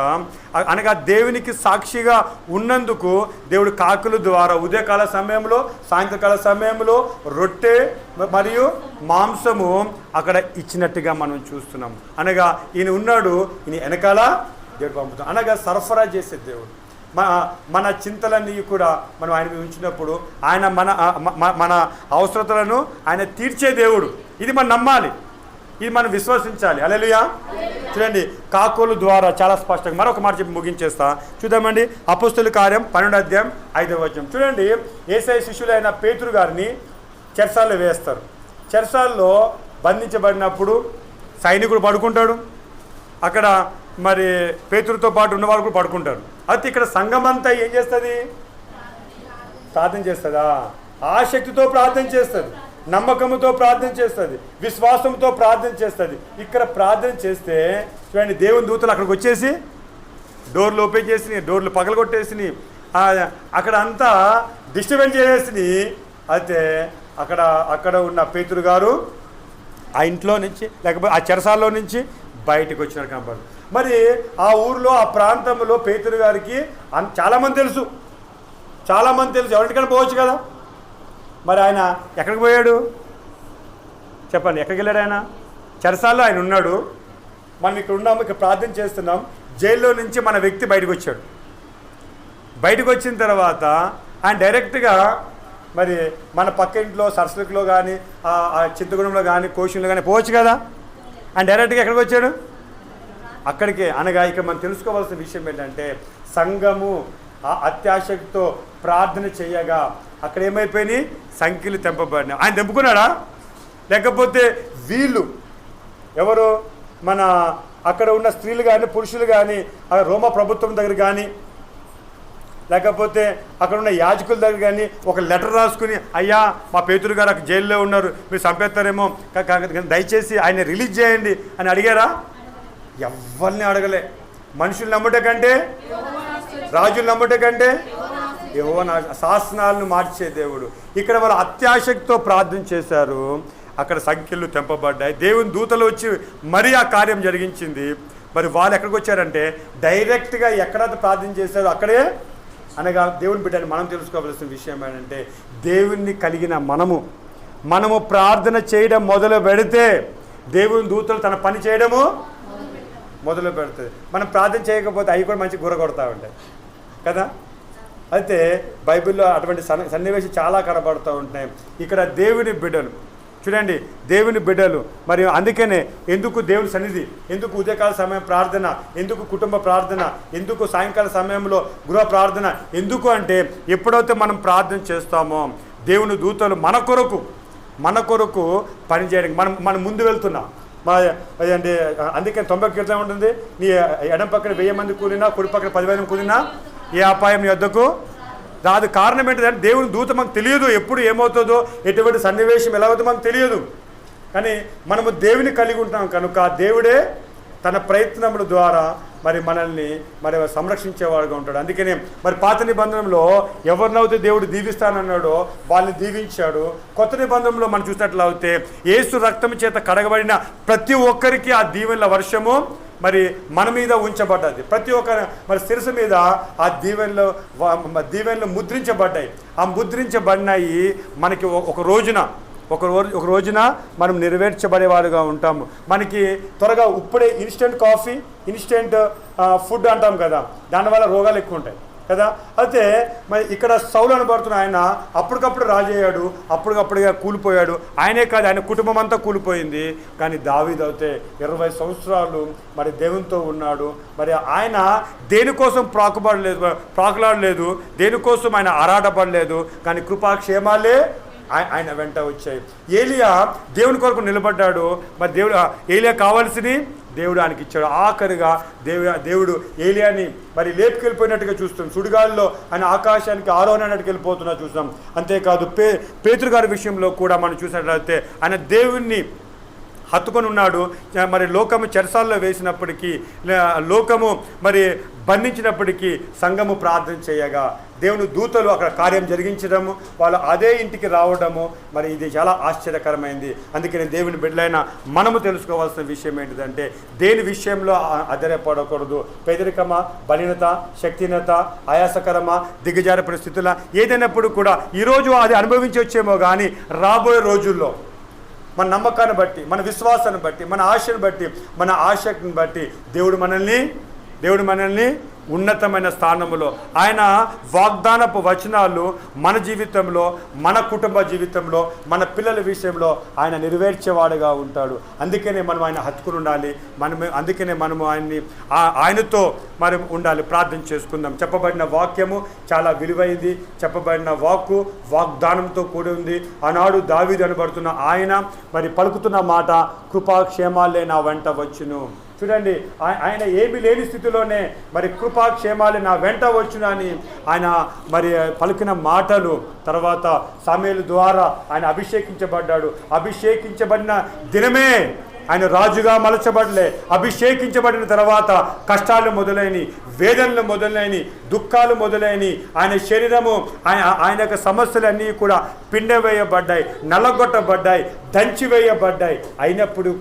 అనగా దేవునికి సాక్షిగా ఉన్నందుకు దేవుడు కాకుల ద్వారా ఉదయకాల సమయంలో సాయంత్రకాల సమయంలో రొట్టె మరియు మాంసము అక్కడ ఇచ్చినట్టుగా మనం చూస్తున్నాం. అనగా ఈయన ఉన్నాడు, ఈయన వెనకాల దేవుడు పంపుతాం. అనగా సరఫరా చేసే దేవుడు. మన చింతలన్నీ కూడా మనం ఆయన మీద ఉంచినప్పుడు ఆయన మన అవసరతలను ఆయన తీర్చే దేవుడు. ఇది మనం నమ్మాలి, ఇది మనం విశ్వసించాలి. హల్లెలూయా. చూడండి, కాకోలు ద్వారా చాలా స్పష్టంగా మరొక మాట చెప్పి ముగించేస్తా. చూద్దామండి, అపోస్తలుల కార్యం 12:5 చూడండి, యేసయ్య శిష్యులైన పేతురు గారిని చెరసాల్లో వేస్తారు. చెరసాల్లో బంధించబడినప్పుడు సైనికుడు పడుకుంటాడు, అక్కడ మరి పేతురుతో పాటు ఉన్నవాళ్ళు కూడా పడుకుంటారు. అయితే ఇక్కడ సంఘం అంతా ఏం చేస్తుంది? ప్రార్థన చేస్తుందా? ఆసక్తితో ప్రార్థన చేస్తుంది. నమ్మకంతో ప్రార్థన చేస్తుంది, విశ్వాసంతో ప్రార్థన చేస్తుంది. ఇక్కడ ప్రార్థన చేస్తే చూడండి, దేవుని దూతలు అక్కడికి వచ్చేసి డోర్లు ఓపెన్ చేసి డోర్లు పగలగొట్టేసి అక్కడ అంతా డిస్టర్బెన్స్ చేసేసి, అయితే అక్కడ ఉన్న పేతురు గారు ఆ ఇంట్లో నుంచి లేకపోతే ఆ చెరసాల్లో నుంచి బయటకు వచ్చినారు కనపడు. మరి ఆ ఊర్లో ఆ ప్రాంతంలో పేతురు గారికి చాలామంది తెలుసు. ఎవరింటికైనా పోవచ్చు కదా. మరి ఆయన ఎక్కడికి పోయాడు చెప్పండి? ఎక్కడికి వెళ్ళాడు ఆయన? చెరసాల్లో ఆయన ఉన్నాడు. మనం ఇక్కడ ఉన్నాము, ఇక్కడ ప్రార్థన చేస్తున్నాం. జైల్లో నుంచి మన వ్యక్తి బయటకు వచ్చాడు. బయటకు వచ్చిన తర్వాత ఆయన డైరెక్ట్గా మరి మన పక్క ఇంట్లో సరస్వతిలో కానీ చింతగూడెంలో కానీ కోశంలో కానీ పోవచ్చు కదా. ఆయన డైరెక్ట్గా ఎక్కడికి వచ్చాడు? అక్కడికే. అనగా ఇక మనం తెలుసుకోవాల్సిన విషయం ఏంటంటే, సంఘము అత్యాశక్తితో ప్రార్థన చేయగా అక్కడ ఏమైపోయినాయి? సంఖ్యలు తెంపబడినాయి. ఆయన తెంపుకున్నాడా? లేకపోతే వీళ్ళు ఎవరు? మన అక్కడ ఉన్న స్త్రీలు కానీ పురుషులు కానీ రోమా ప్రభుత్వం దగ్గర కానీ లేకపోతే అక్కడ ఉన్న యాజకుల దగ్గర కానీ ఒక లెటర్ రాసుకుని, అయ్యా మా పేతురు గారు అక్కడ జైల్లో ఉన్నారు, మీరు చంపేస్తారేమో, దయచేసి ఆయన రిలీజ్ చేయండి అని అడిగారా? ఎవరిని అడగలే. మనుషులు నమ్మటే కంటే, రాజులు నమ్మటే కంటే యెహోవా శాసనాలను మార్చే దేవుడు. ఇక్కడ వాళ్ళు అత్యాశక్తితో ప్రార్థన చేశారు. అక్కడ సంఖ్యలు తెంపబడ్డాయి. దేవుని దూతలు వచ్చి మరీ ఆ కార్యం జరిగించింది. మరి వాళ్ళు ఎక్కడికి వచ్చారంటే, డైరెక్ట్గా ఎక్కడైతే ప్రార్థన చేశారో అక్కడే. అనగా దేవుని బిడ్డని మనం తెలుసుకోవాల్సిన విషయం ఏంటంటే, దేవుణ్ణి కలిగిన మనము ప్రార్థన చేయడం మొదలు పెడితే దేవుని దూతలు తన పని చేయడము మొదలు పెడుతుంది. మనం ప్రార్థన చేయకపోతే అవి కూడా మంచి గుర కొడతా ఉంటాయి కదా. అయితే బైబిల్లో అటువంటి సన్నివేశం చాలా కనబడుతూ ఉంటాయి. ఇక్కడ దేవుని బిడ్డలు చూడండి, దేవుని బిడ్డలు మరి అందుకనే ఎందుకు దేవుని సన్నిధి, ఎందుకు ఉదయకాల సమయం ప్రార్థన, ఎందుకు కుటుంబ ప్రార్థన, ఎందుకు సాయంకాల సమయంలో గృహ ప్రార్థన, ఎందుకు అంటే ఎప్పుడైతే మనం ప్రార్థన చేస్తామో దేవుని దూతలు మన కొరకు పనిచేయడానికి మనం ముందు వెళ్తున్నాం. అంటే అందుకని 90 కీర్తన ఉంటుంది, నీ ఎడం పక్కన 1000 మంది కూలినా కుడి పక్కన 10,000 కూలినా ఏ అపాయం నీ వద్దకు రాదు. కారణం ఏంటంటే దేవుని దూత మనకు తెలియదు, ఎప్పుడు ఏమవుతుందో, ఎటువంటి సన్నివేశం ఎలా అవుతుందో మనకు తెలియదు. కానీ మనము దేవుని కలిగి ఉంటాం కనుక దేవుడే తన ప్రయత్నముల ద్వారా మనల్ని సంరక్షించేవాడుగా ఉంటాడు. అందుకనే పాత నిబంధనలో ఎవరినైతే దేవుడు దీవిస్తానన్నాడో వాళ్ళని దీవించాడు. కొత్త నిబంధనలో మనం చూసినట్లయితే యేసు రక్తం చేత కడగబడిన ప్రతి ఒక్కరికి ఆ దీవెనల వర్షము మన మీద ఉంచబడ్డది. ప్రతి ఒక్క శిరస్సు మీద ఆ దీవెనలు ముద్రించబడ్డాయి. ఆ ముద్రించబడినాయి మనకి ఒక రోజున మనం నెరవేర్చబడేవారుగా ఉంటాము. మనకి త్వరగా ఇప్పుడే ఇన్స్టెంట్ కాఫీ, ఇన్స్టెంట్ ఫుడ్ అంటాం కదా, దానివల్ల రోగాలు ఎక్కువ ఉంటాయి కదా. అయితే ఇక్కడ సౌలు అనబడుతున్న ఆయన అప్పటికప్పుడు రాజయ్యాడు, అప్పటికప్పుడుగా కూలిపోయాడు. ఆయనే కాదు, ఆయన కుటుంబం అంతా కూలిపోయింది. కానీ దావీదు అయితే 20 సంవత్సరాలు దేవునితో ఉన్నాడు. ఆయన దేనికోసం ప్రాకులాడలేదు, దేనికోసం ఆయన ఆరాటపడలేదు. కానీ కృపాక్షేమాలే ఆయన వెంట వచ్చాయి. ఏలియా దేవుని కొరకు నిలబడ్డాడు. ఏలియా కావాల్సింది దేవుడు ఆయనకి ఇచ్చాడు. ఆఖరిగా దేవుడు ఏలియాని లేపుకెళ్ళిపోయినట్టుగా చూస్తాం. సుడిగాల్లో ఆయన ఆకాశానికి ఆరోహణకి వెళ్ళిపోతున్నా చూస్తాం. అంతేకాదు పేతురు గారి విషయంలో కూడా మనం చూసినట్లయితే ఆయన దేవుణ్ణి హత్తుకొని ఉన్నాడు. లోకము చెరసాల్లో వేసినప్పటికీ, లోకము బంధించినప్పటికీ సంఘము ప్రార్థన చేయగా దేవుని దూతలు అక్కడ కార్యం జరిగించడము, వాళ్ళు అదే ఇంటికి రావడము ఇది చాలా ఆశ్చర్యకరమైంది. అందుకని దేవుని బిడ్డలైన మనము తెలుసుకోవాల్సిన విషయం ఏంటిదంటే, దేని విషయంలో ఆధారపడకూడదు. పేదరికమా, బలీనత, శక్తిహీనత, ఆయాసకరమా, దిగజార పరిస్థితుల ఏదైనప్పుడు కూడా ఈరోజు అది అనుభవించి వచ్చేమో కానీ రాబోయే రోజుల్లో మన నమ్మకాన్ని బట్టి, మన విశ్వాసాన్ని బట్టి, మన ఆశను బట్టి, మన ఆసక్తిని బట్టి దేవుడు మనల్ని ఉన్నతమైన స్థానంలో ఆయన వాగ్దానపు వచనాలు మన జీవితంలో, మన కుటుంబ జీవితంలో, మన పిల్లల విషయంలో ఆయన నెరవేర్చేవాడుగా ఉంటాడు. అందుకనే మనం ఆయన హత్తుకుని ఉండాలి. అందుకనే మనము ఆయనతో ఉండాలి. ప్రార్థన చేసుకుందాం. చెప్పబడిన వాక్యము చాలా విలువైంది. చెప్పబడిన వాగ్దానంతో కూడి ఉంది. ఆనాడు దావీదు అనబడుతున్న ఆయన పలుకుతున్న మాట, కృపాక్షేమాలే నా వెంట వచ్చును. చూడండి, ఆయన ఏమీ లేని స్థితిలోనే మరి కృపాక్షేమాలు నా వెంట వచ్చునని ఆయన మరి పలికిన మాటలు, తర్వాత సమూయేలు ద్వారా ఆయన అభిషేకించబడ్డాడు. అభిషేకించబడిన దినమే ఆయన రాజుగా మలచబడలే. అభిషేకించబడిన తర్వాత కష్టాలు మొదలైనవి, వేదనలు మొదలైనవి, దుఃఖాలు మొదలైనవి. ఆయన శరీరము, ఆయన యొక్క సమస్యలన్నీ కూడా పిండవేయబడ్డాయి, నల్లగొట్టబడ్డాయి, దంచివేయబడ్డాయి. అయినప్పుడు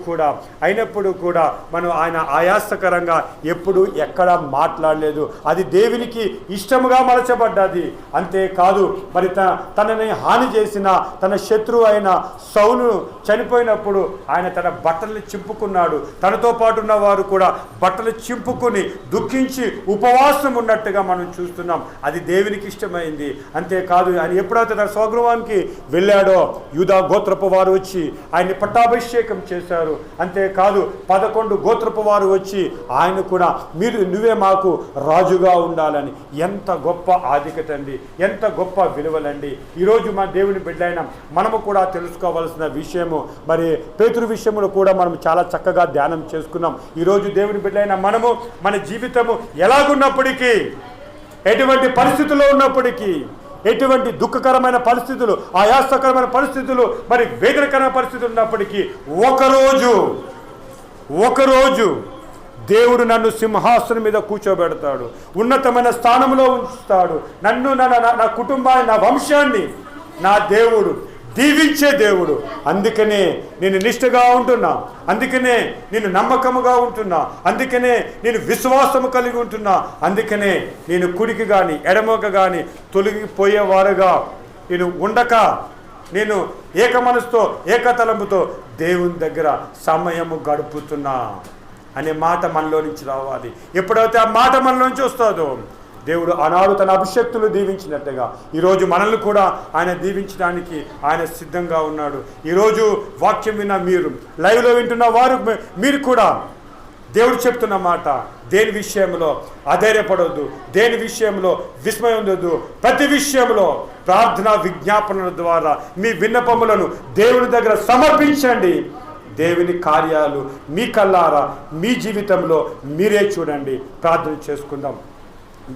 కూడా మనం ఆయన ఆయాసకరంగా ఎప్పుడు ఎక్కడ మాట్లాడలేదు. అది దేవునికి ఇష్టముగా మలచబడ్డది. అంతేకాదు, మరి తనని హాని చేసిన తన శత్రువు అయిన సౌలు చనిపోయినప్పుడు ఆయన తన బట్టలు చింపుకున్నాడు. తనతో పాటు ఉన్న వారు కూడా బట్టలు చింపుకుని దుఃఖించి ఉపవాసం ఉన్నట్టుగా మనం చూస్తున్నాం. అది దేవునికి ఇష్టమైంది. అంతేకాదు, ఆయన ఎప్పుడైతే తన స్వగృహానికి వెళ్ళాడో యూదా గోత్రపు వారు వచ్చి ఆయన్ని పట్టాభిషేకం చేశారు. అంతేకాదు 11 గోత్రపు వారు వచ్చి ఆయన కూడా నువ్వే మాకు రాజుగా ఉండాలని. ఎంత గొప్ప ఆధిక్యత అండి, ఎంత గొప్ప విలువలండి. ఈరోజు మన దేవుని బిడ్డలైన మనము కూడా తెలుసుకోవాల్సిన విషయము, మరి పేతురు విషయంలో కూడా మనం చాలా చక్కగా ధ్యానం చేసుకున్నాం. ఈరోజు దేవుని బిడ్డలైన మనము మన జీవితము ఎలాగున్నప్పటికీ, ఎటువంటి పరిస్థితుల్లో ఉన్నప్పటికీ, ఎటువంటి దుఃఖకరమైన పరిస్థితులు, ఆయాసకరమైన పరిస్థితులు, మరి వేదనకరమైన పరిస్థితులు ఉన్నప్పటికీ ఒకరోజు దేవుడు నన్ను సింహాసనం మీద కూర్చోబెడతాడు, ఉన్నతమైన స్థానంలో ఉంచుతాడు. నన్ను, నా కుటుంబాన్ని, నా వంశాన్ని నా దేవుడు దీవించే దేవుడు. అందుకనే నేను నిష్ఠగా ఉంటున్నా, అందుకనే నేను నమ్మకముగా ఉంటున్నా, అందుకనే నేను విశ్వాసము కలిగి ఉంటున్నా, అందుకనే నేను కుడికి కానీ ఎడమకు కానీ తొలగిపోయేవారుగా నేను ఉండక, నేను ఏక మనసుతో ఏకతలంపుతో దేవుని దగ్గర సమయము గడుపుతున్నా అనే మాట మనలో నుంచి రావాలి. ఎప్పుడైతే ఆ మాట మనలో నుంచి వస్తుందో, దేవుడు ఆనాడు తన అభిషక్తులు దీవించినట్టుగా ఈరోజు మనల్ని కూడా ఆయన దీవించడానికి ఆయన సిద్ధంగా ఉన్నాడు. ఈరోజు వాక్యం విన్న మీరు, లైవ్లో వింటున్న వారు, మీరు కూడా దేవుడు చెప్తున్న మాట, దేని విషయంలో అధైర్యపడవద్దు, దేని విషయంలో విస్మయం ఉండొద్దు. ప్రతి విషయంలో ప్రార్థన విజ్ఞాపనల ద్వారా మీ విన్నపములను దేవుని దగ్గర సమర్పించండి. దేవుని కార్యాలు మీ కళ్ళారా మీ జీవితంలో మీరే చూడండి. ప్రార్థన చేసుకుందాం.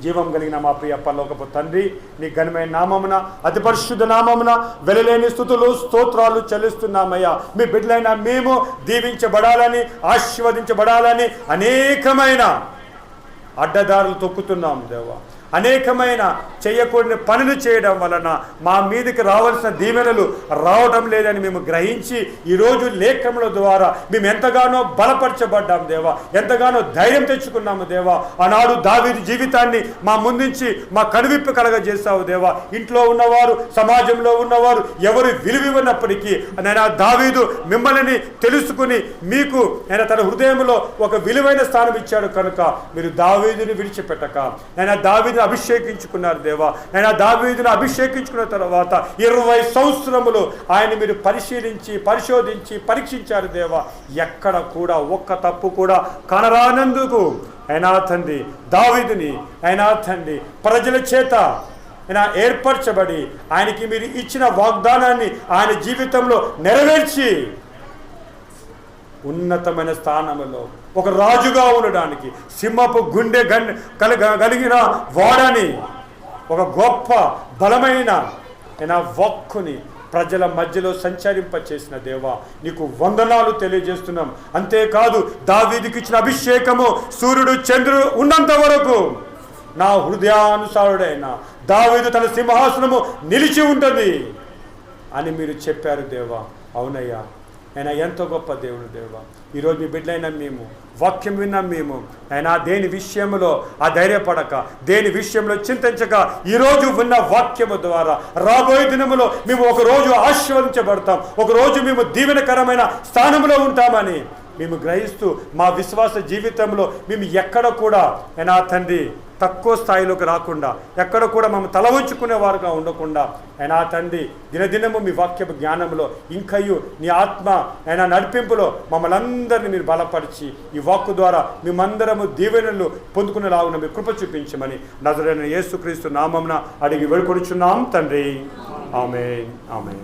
జీవం కలిగిన మా ప్రియ పరలోకపు తండ్రి, నీ ఘనమైన నామమున, అతి పరిశుద్ధ నామమున వెలలేని స్తుతులు స్తోత్రాలు చెల్లిస్తున్నామయ్యా. మీ బిడ్డలైన మేము దీవించబడాలని, ఆశీర్వదించబడాలని అనేకమైన అడ్డదారులు తొక్కుతున్నాం దేవా. అనేకమైన చేయకూడని పనులు చేయడం వలన మా మీదకి రావాల్సిన దీవెనలు రావడం లేదని మేము గ్రహించి ఈరోజు లేఖనముల ద్వారా మేము ఎంతగానో బలపరచబడ్డాం దేవా, ఎంతగానో ధైర్యం తెచ్చుకున్నాము దేవా. ఆనాడు దావీదు జీవితాన్ని మా ముందుంచి మా కనువిప్పు కలగజేస్తావు దేవా. ఇంట్లో ఉన్నవారు, సమాజంలో ఉన్నవారు ఎవరు విలువివ్వనప్పటికీ నేను దావీదు మిమ్మల్ని తెలుసుకుని మీకు నేను తన హృదయంలో ఒక విలువైన స్థానం ఇచ్చాడు కనుక మీరు దావీదుని విడిచిపెట్టక నేను దావీదు అభిషేకించుకున్నారు దేవా. ఆయన దావీదును అభిషేకించుకున్న తర్వాత 20 సంవత్సరములు ఆయన మీరు పరిశోధించి పరీక్షించారు దేవా. ఎక్కడ కూడా ఒక్క తప్పు కూడా కనరానందుకు అయినా తండ్రి దావీదుని అయినా తండ్రి ప్రజల చేత ఆయన ఏర్పరచబడి ఆయనకి మీరు ఇచ్చిన వాగ్దానాన్ని ఆయన జీవితంలో నెరవేర్చి ఉన్నతమైన స్థానంలో ఒక రాజుగా ఉండడానికి, సింహపు గుండె కలిగిన వాడని, ఒక గొప్ప బలమైన వక్కుని ప్రజల మధ్యలో సంచరింపచేసిన దేవా నీకు వందనాలు తెలియజేస్తున్నాం. అంతేకాదు దావీదుకి ఇచ్చిన అభిషేకము సూర్యుడు చంద్రుడు ఉన్నంత వరకు నా హృదయానుసారుడైన దావీదు తన సింహాసనము నిలిచి ఉంటుంది అని మీరు చెప్పారు దేవా. అవునయ్యా, ఆయన ఎంతో గొప్ప దేవుడు దేవా. ఈరోజు మీ బిడ్డలైన మేము వాక్యం విన్నాం. మేము ఆయన దేని విషయంలో అధైర్యపడక, దేని విషయంలో చింతించక, ఈరోజు ఉన్న వాక్యము ద్వారా రాబోయే దినములో మేము ఒకరోజు ఆశీర్వదించబడతాం, ఒకరోజు మేము దీవెనకరమైన స్థానంలో ఉంటామని మేము గ్రహిస్తూ మా విశ్వాస జీవితంలో మేము ఎక్కడ కూడా అయినా తండ్రి తక్కువ స్థాయిలోకి రాకుండా, ఎక్కడ కూడా మేము తల వంచుకునే వారుగా ఉండకుండా అయినా తండ్రి దినదినము మీ వాక్యపు జ్ఞానంలో ఇంకయ్యూ నీ ఆత్మ అయినా నడిపింపులో మమ్మల్ని అందరినీ మీరు బలపరిచి ఈ వాక్కు ద్వారా మేమందరము దీవెనలు పొందుకునేలాగున మీ కృప చూపించమని నజరేయుడైన యేసుక్రీస్తు నామమున అడిగి వేడుకొనుచున్నాం తండ్రి. ఆమేన్, ఆమేన్.